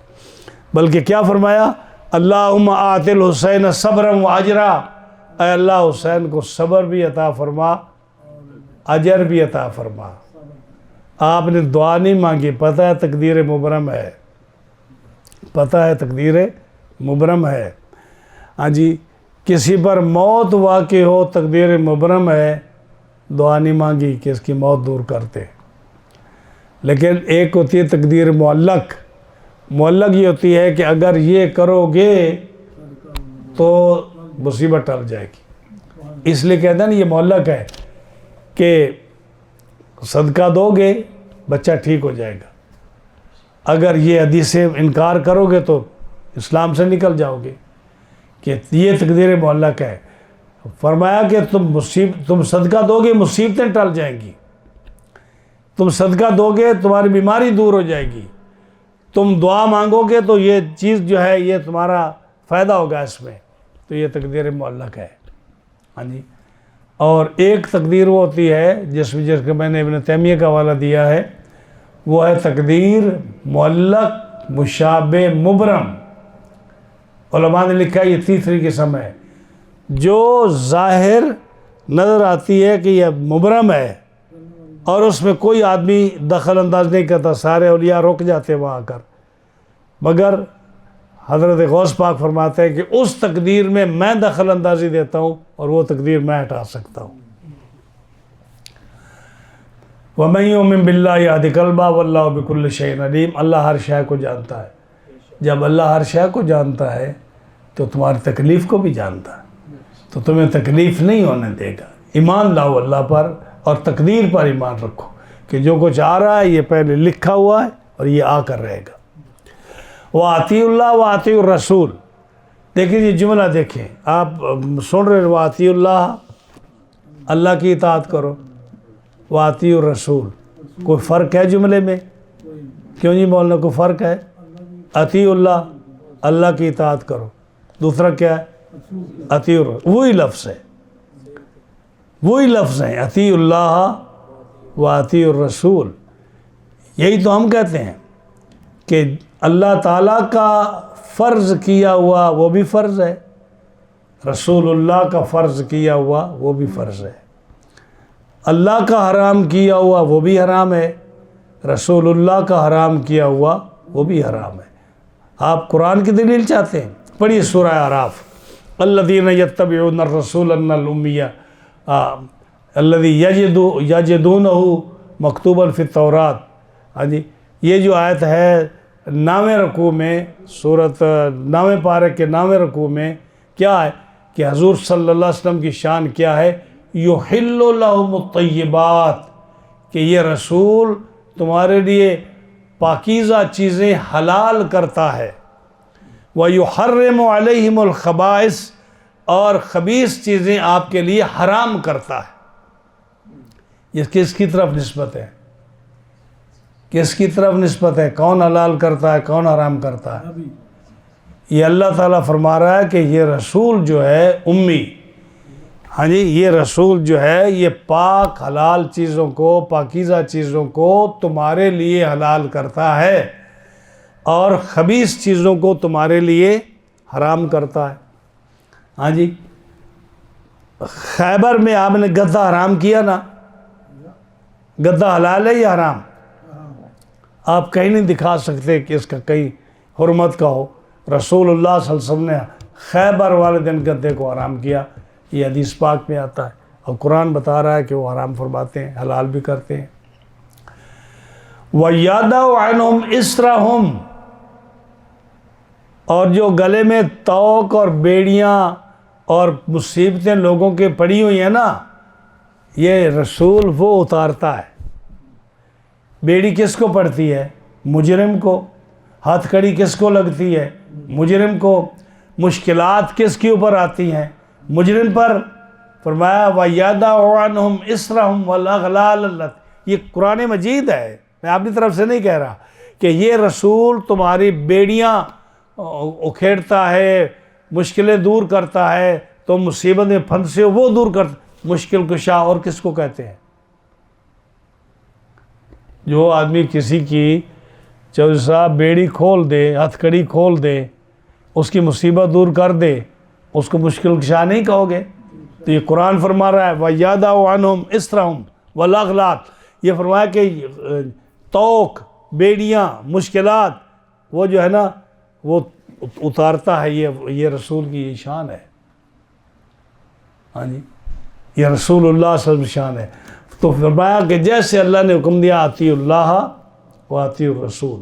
بلکہ کیا فرمایا؟ اللہم آت الحسین صبرا و اجرا. اے اللہ حسین کو صبر بھی عطا فرما، اجر بھی عطا فرما. آپ نے دعا نہیں مانگی، پتہ ہے تقدیر مبرم ہے، پتہ ہے تقدیر مبرم ہے. ہاں جی، کسی پر موت واقع ہو تقدیر مبرم ہے، دعا نہیں مانگی کہ اس کی موت دور کرتے. لیکن ایک ہوتی ہے تقدیر معلق. معلق یہ ہوتی ہے کہ اگر یہ کرو گے تو مصیبت ٹل جائے گی. اس لیے کہتے ہیں نا یہ معلق ہے کہ صدقہ دو گے بچہ ٹھیک ہو جائے گا، اگر یہ حدیث سے انکار کرو گے تو اسلام سے نکل جاؤ گے. کہ یہ تقدیر معلق ہے. فرمایا کہ تم صدقہ دو گے مصیبتیں ٹل جائیں گی، تم صدقہ دو گے تمہاری بیماری دور ہو جائے گی، تم دعا مانگو گے تو یہ چیز جو ہے یہ تمہارا فائدہ ہوگا اس میں. تو یہ تقدیر معلق ہے. ہاں جی. اور ایک تقدیر وہ ہوتی ہے جس کو میں نے ابن تیمیہ کا حوالہ دیا ہے، وہ ہے تقدیر معلق مشابہ مبرم. علماء نے لکھا ہے یہ تیسری قسم ہے، جو ظاہر نظر آتی ہے کہ یہ مبرم ہے اور اس میں کوئی آدمی دخل انداز نہیں کرتا، سارے اولیاء رک جاتے وہاں آ کر. مگر حضرت غوث پاک فرماتے ہیں کہ اس تقدیر میں دخل اندازی دیتا ہوں اور وہ تقدیر میں ہٹا سکتا ہوں. وَمَن يُؤْمِن بِاللَّهِ يَهْدِ قَلْبَهُ وَاللَّهُ بِكُلِّ شَيْءٍ عَلِيمٌ. اللہ ہر شے کو جانتا ہے. جب اللہ ہر شے کو جانتا ہے تو تمہاری تکلیف کو بھی جانتا ہے، تو تمہیں تکلیف نہیں ہونے دے گا. ایمان لاؤ اللہ پر اور تقدیر پر ایمان رکھو کہ جو کچھ آ رہا ہے یہ پہلے لکھا ہوا ہے اور یہ آ کر رہے گا. وَأَطِيعُوا اللَّهَ وَأَطِيعُوا الرَّسُولَ. دیکھیں یہ جملہ دیکھیں، آپ سن رہے ہیں وَأَطِيعُوا اللَّهَ، اللہ کی اطاعت کرو، وَأَطِيعُوا الرَّسُولَ. کوئی فرق ہے جملے میں؟ کیوں نہیں بولنا؟ کوئی فرق ہے؟ اطیعوا اللہ، اللہ کی اطاعت کرو. دوسرا کیا ہے؟ اطیعوا الرسول. وہی لفظ ہے، وہی لفظ ہیں، اطیعوا اللہ و اطیعوا الرسول. یہی تو ہم کہتے ہیں کہ اللہ تعالیٰ کا فرض کیا ہوا وہ بھی فرض ہے، رسول اللہ کا فرض کیا ہوا وہ بھی فرض ہے. اللہ کا حرام کیا ہوا وہ بھی حرام ہے، رسول اللہ کا حرام کیا ہوا وہ بھی حرام ہے. آپ قرآن کی دلیل چاہتے ہیں؟ پڑھیے سورہ اعراف. الذین یتبعون الرسول الأمیہ الذی یجدونہ مکتوبا فی التوراۃ. ہاں جی، یہ جو آیت ہے 9ویں رکوع میں، سورۃ 9ویں پارے کے 9ویں رکوع میں کیا ہے کہ حضور صلی اللہ علیہ وسلم کی شان کیا ہے؟ یحل لہم الطیبات، کہ یہ رسول تمہارے لیے پاکیزہ چیزیں حلال کرتا ہے. وَيُحَرِّمُ عَلَيْهِمُ الْخَبَائِثَ، اور خبیث چیزیں آپ کے لیے حرام کرتا ہے. یہ کس کی طرف نسبت ہے؟ کس کی طرف نسبت ہے؟ کون حلال کرتا ہے، کون حرام کرتا ہے؟ یہ اللہ تعالیٰ فرما رہا ہے کہ یہ رسول جو ہے امی، ہاں جی، یہ رسول جو ہے یہ پاک حلال چیزوں کو، پاکیزہ چیزوں کو تمہارے لیے حلال کرتا ہے اور خبیث چیزوں کو تمہارے لیے حرام کرتا ہے. ہاں جی، خیبر میں آپ نے گدھا حرام کیا نا، گدھا حلال ہے یا حرام؟ آپ کہیں نہیں دکھا سکتے کہ اس کا کہیں حرمت کا ہو. رسول اللہ صلی اللہ علیہ وسلم نے خیبر والے دن گدھے کو حرام کیا، یہ حدیث پاک میں آتا ہے، اور قرآن بتا رہا ہے کہ وہ حرام فرماتے ہیں، حلال بھی کرتے ہیں. وَيَدَعُ عَنْهُمْ إِسْرَهُمْ، اور جو گلے میں توق اور بیڑیاں اور مصیبتیں لوگوں کے پڑی ہوئی ہیں نا، یہ رسول وہ اتارتا ہے. بیڑی کس کو پڑتی ہے؟ مجرم کو. ہتھ کڑی کس کو لگتی ہے؟ مجرم کو. مشکلات کس کے اوپر آتی ہیں؟ مجرم پر. فرمایا وَيَدَعُ عَنْهُمْ إِسْرَهُمْ وَالْأَغْلَالَ الَّتِي، یہ قرآن مجید ہے، میں اپنی طرف سے نہیں کہہ رہا، کہ یہ رسول تمہاری بیڑیاں اکھیڑتا ہے، مشکلیں دور کرتا ہے، تو مصیبت میں پھنسے ہو وہ دور کرتا. مشکل کشا اور کس کو کہتے ہیں؟ جو آدمی کسی کی چودھری صاحب بیڑی کھول دے، ہتھ کڑی کھول دے، اس کی مصیبت دور کر دے، اس کو مشکل کشا نہیں کہو گے؟ تو یہ قرآن فرما رہا ہے وَيَدَعُ عَنْهُمْ إِسْرَهُمْ وَالْأَغْلَالَ، یہ فرمایا کہ توق، بیڑیاں، مشکلات وہ جو ہے نا وہ اتارتا ہے. یہ رسول کی شان ہے. ہاں جی، یہ رسول اللہ صلی اللہ علیہ وسلم کی شان ہے. تو فرمایا کہ جیسے اللہ نے حکم دیا اطیعوا اللہ و اطیعوا الرسول،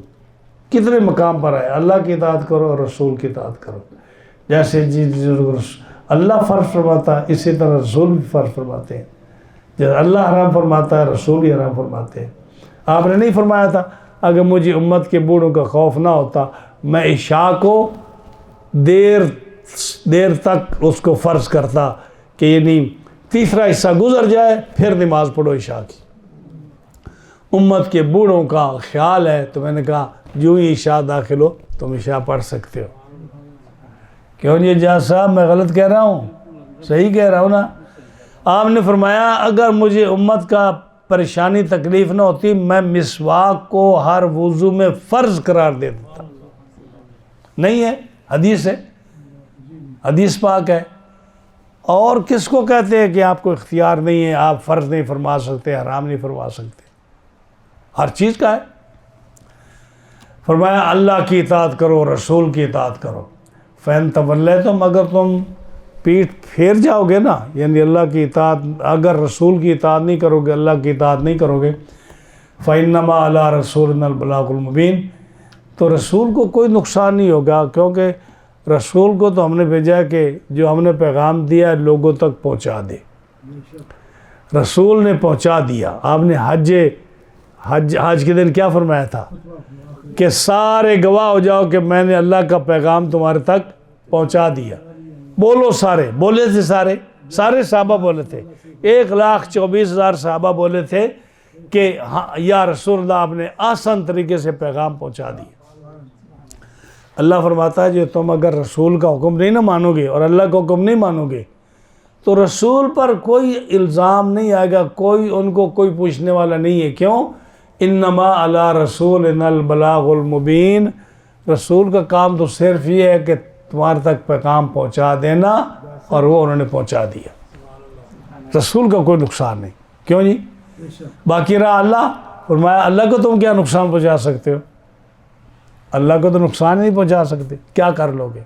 کتنے مقام پر ہے اللہ کی اطاعت کرو اور رسول کی اطاعت کرو. جیسے اللہ فرض فرماتا ہے اسی طرح رسول بھی فرض فرماتے ہیں. جیسے اللہ حرام فرماتا ہے رسول بھی حرام فرماتے ہیں. آپ نے نہیں فرمایا تھا اگر مجھے امت کے بوڑھوں کا خوف نہ ہوتا میں عشاء کو دیر تک اس کو فرض کرتا کہ یعنی تیسرا حصہ گزر جائے پھر نماز پڑھو عشاء کی. امت کے بوڑھوں کا خیال ہے تو میں نے کہا جو ہی عشاء داخل ہو تم عشاء پڑھ سکتے ہو. کیوں یہ جہاز صاحب میں غلط کہہ رہا ہوں؟ صحیح کہہ رہا ہوں نا؟ آپ نے فرمایا اگر مجھے امت کا پریشانی تکلیف نہ ہوتی میں مسواک کو ہر وضو میں فرض قرار دے دیتا. نہیں ہے، حدیث ہے، حدیث پاک ہے. اور کس کو کہتے ہیں کہ آپ کو اختیار نہیں ہے، آپ فرض نہیں فرما سکتے، حرام نہیں فرما سکتے؟ ہر چیز کا ہے. فرمایا اللہ کی اطاعت کرو، رسول کی اطاعت کرو. فَإِن تَوَلَّيْتُمْ، اگر تم پیٹھ پھیر جاؤ گے نا، یعنی اللہ کی اطاعت، اگر رسول کی اطاعت نہیں کرو گے، اللہ کی اطاعت نہیں کرو گے، فَإِنَّمَا عَلَىٰ رَسُولِنَا الْبَلَاغُ الْمُبِينُ، تو رسول کو کوئی نقصان نہیں ہوگا، کیونکہ رسول کو تو ہم نے بھیجا ہے کہ جو ہم نے پیغام دیا ہے لوگوں تک پہنچا دے. رسول نے پہنچا دیا. آپ نے حج کے دن کیا فرمایا تھا کہ سارے گواہ ہو جاؤ کہ میں نے اللہ کا پیغام تمہارے تک پہنچا دیا. بولو سارے، بولے تھے سارے صحابہ بولے تھے، 1,24,000 صحابہ بولے تھے کہ ہاں یا رسول اللہ آپ نے آسان طریقے سے پیغام پہنچا دیا. اللہ فرماتا ہے جو تم اگر رسول کا حکم نہیں نہ مانو گے اور اللہ کا حکم نہیں مانو گے تو رسول پر کوئی الزام نہیں آئے گا، کوئی ان کو کوئی پوچھنے والا نہیں ہے. کیوں؟ انما علی رسولنا البلاغ المبین، رسول کا کام تو صرف یہ ہے کہ تمہارے تک پیغام پہنچا دینا، اور وہ انہوں نے پہنچا دیا. رسول کا کوئی نقصان نہیں. کیوں جی؟ باقی رہا اللہ، فرمایا اللہ کو تم کیا نقصان پہنچا سکتے ہو؟ اللہ کو تو نقصان نہیں پہنچا سکتے، کیا کر لو گے؟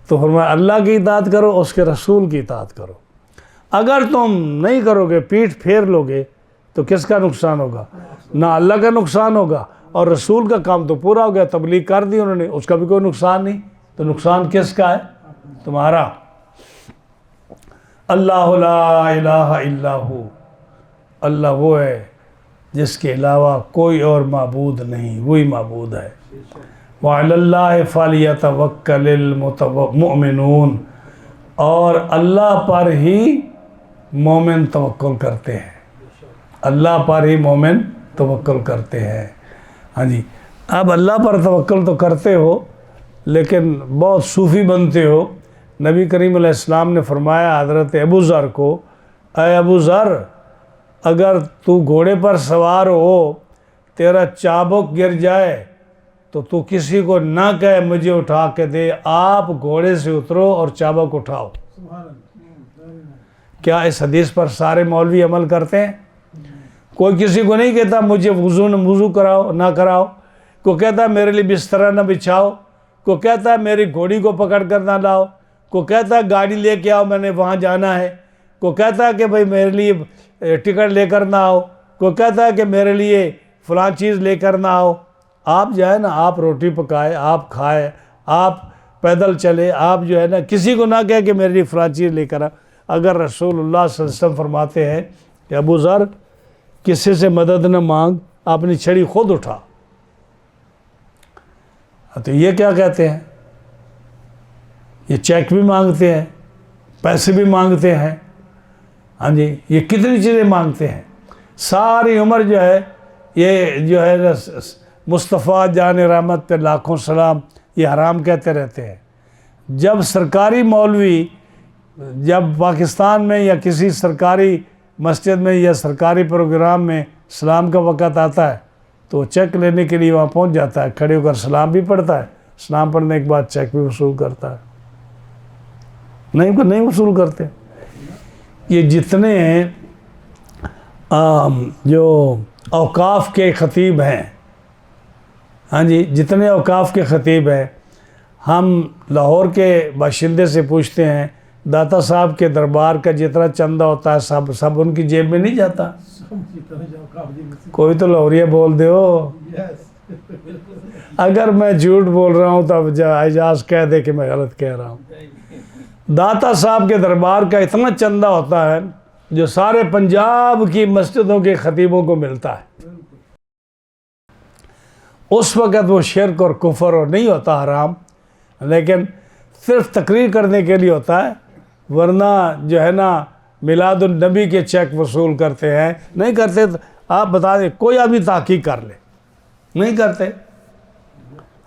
تو فرمایا اللہ کی اطاعت کرو، اس کے رسول کی اطاعت کرو۔ اگر تم نہیں کرو گے، پیٹھ پھیر لو گے، تو کس کا نقصان ہوگا؟ نہ اللہ کا نقصان ہوگا، اور رسول کا کام تو پورا ہو گیا، تبلیغ کر دی انہوں نے، اس کا بھی کوئی نقصان نہیں۔ تو نقصان کس کا ہے؟ تمہارا۔ اللہ لا الہ الا ہو، اللہ وہ ہے جس کے علاوہ کوئی اور معبود نہیں، وہی معبود ہے۔ وعلی اللہ فلیتوکل المؤمنون، اور اللہ پر ہی مومن توکل کرتے ہیں، اللہ پر ہی مومن توکل کرتے ہیں۔ ہاں جی، اب اللہ پر توکل تو کرتے ہو لیکن بہت صوفی بنتے ہو۔ نبی کریم علیہ السلام نے فرمایا حضرت ابو ذر کو، اے ابو ذر، اگر تو گھوڑے پر سوار ہو، تیرا چابک گر جائے تو تو کسی کو نہ کہے مجھے اٹھا کے دے، آپ گھوڑے سے اترو اور چابک اٹھاؤ۔ کیا اس حدیث پر سارے مولوی عمل کرتے ہیں؟ کوئی کسی کو نہیں کہتا مجھے وضو کراؤ، نہ کراؤ، کوئی کہتا ہے میرے لیے بستر نہ بچھاؤ، کوئی کہتا ہے میری گھوڑی کو پکڑ کر نہ لاؤ، کوئی کہتا ہے گاڑی لے کے آؤ میں نے وہاں جانا ہے، کوئی کہتا ہے کہ بھائی میرے لیے ٹکٹ لے کر نہ آؤ، کوئی کہتا ہے کہ میرے لیے فلاں چیز لے کر نہ آؤ۔ آپ جو ہے نا، آپ روٹی پکائے، آپ کھائے، آپ پیدل چلے، آپ جو ہے نا کسی کو نہ کہے کہ میرے لیے فلاں چیز لے کر آ۔ اگر رسول اللہ صلی اللہ علیہ وسلم فرماتے ہیں کہ ابو ذر کسی سے مدد نہ مانگ، اپنی چھڑی خود اٹھا، تو یہ کیا کہتے ہیں؟ یہ چیک بھی مانگتے ہیں، پیسے بھی مانگتے ہیں، ہاں جی، یہ کتنی چیزیں مانگتے ہیں۔ ساری عمر جو ہے یہ جو ہے مصطفیٰ جان رحمت پہ لاکھوں سلام، یہ حرام کہتے رہتے ہیں۔ جب سرکاری مولوی جب پاکستان میں یا کسی سرکاری مسجد میں یا سرکاری پروگرام میں سلام کا وقت آتا ہے تو چیک لینے کے لیے وہاں پہنچ جاتا ہے، کھڑے ہو کر سلام بھی پڑھتا ہے، سلام پڑھنے کے بعد چیک بھی وصول کرتا ہے۔ نہیں وصول کرتے۔ یہ جتنے جو اوقاف کے خطیب ہیں، ہاں جی، جتنے اوقاف کے خطیب ہیں، ہم لاہور کے باشندے سے پوچھتے ہیں داتا صاحب کے دربار کا جتنا چندہ ہوتا ہے سب ان کی جیب میں نہیں جاتا؟ کوئی تو لاہوریہ بول دے ہو۔ اگر میں جھوٹ بول رہا ہوں تو اب اعجاز کہہ دے کہ میں غلط کہہ رہا ہوں۔ داتا صاحب کے دربار کا اتنا چندہ ہوتا ہے جو سارے پنجاب کی مسجدوں کے خطیبوں کو ملتا ہے۔ اس وقت وہ شرک اور کفر اور نہیں ہوتا حرام، لیکن صرف تقریر کرنے کے لیے ہوتا ہے، ورنہ جو ہے نا میلاد النبی کے چیک وصول کرتے ہیں، نہیں کرتے۔ تو آپ بتا دیں، کوئی آدمی تحقیق کر لے، نہیں کرتے۔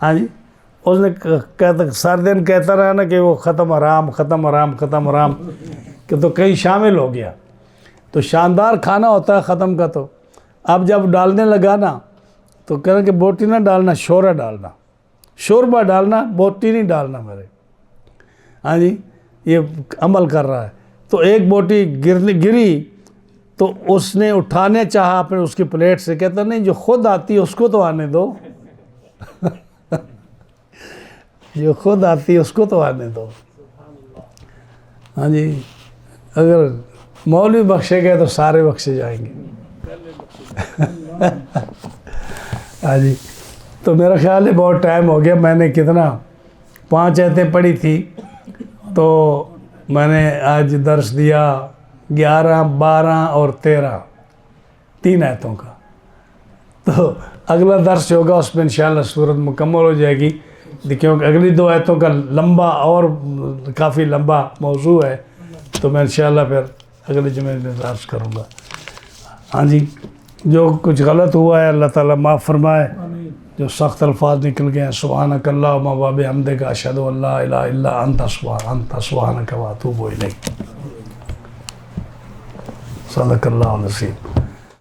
ہاں جی، اس نے کہتا سر دن کہتا رہا نا کہ وہ ختم حرام ختم حرام ختم حرام، کہ تو کہیں شامل ہو گیا۔ تو شاندار کھانا ہوتا ہے ختم کا، تو اب جب ڈالنے لگا نا تو کہہ رہا کہ بوٹی نہ ڈالنا، شوربہ ڈالنا، شوربہ ڈالنا، بوٹی نہیں ڈالنا میرے۔ ہاں جی، یہ عمل کر رہا ہے۔ تو ایک بوٹی گری تو اس نے اٹھانے چاہا اپنے اس کی پلیٹ سے، کہتا نہیں جو خود آتی ہے اس کو تو آنے دو، جو خود آتی ہے اس کو تو آنے دو۔ ہاں جی، اگر مولوی بخشے گئے تو سارے بخشے جائیں گے۔ ہاں جی، تو میرا خیال ہے بہت ٹائم ہو گیا، میں نے کتنا 5 آیتیں پڑھی تھی، تو میں نے آج درس دیا 11، 12 اور 13، 3 آیتوں کا۔ تو اگلا درس ہوگا اس میں انشاءاللہ صورت مکمل ہو جائے گی، کیونکہ اگلی 2 آیتوں کا لمبا اور کافی لمبا موضوع ہے، تو میں انشاءاللہ پھر اگلے جمعے میں درس کروں گا۔ ہاں جی، جو کچھ غلط ہوا ہے اللہ تعالیٰ معاف فرمائے، جو سخت الفاظ نکل گئے ہیں، سبحانک اللہم و بحمدک اشہد ان لا الہ الا انت سبحانک و اتوب الیک۔ صدق اللہ العظیم۔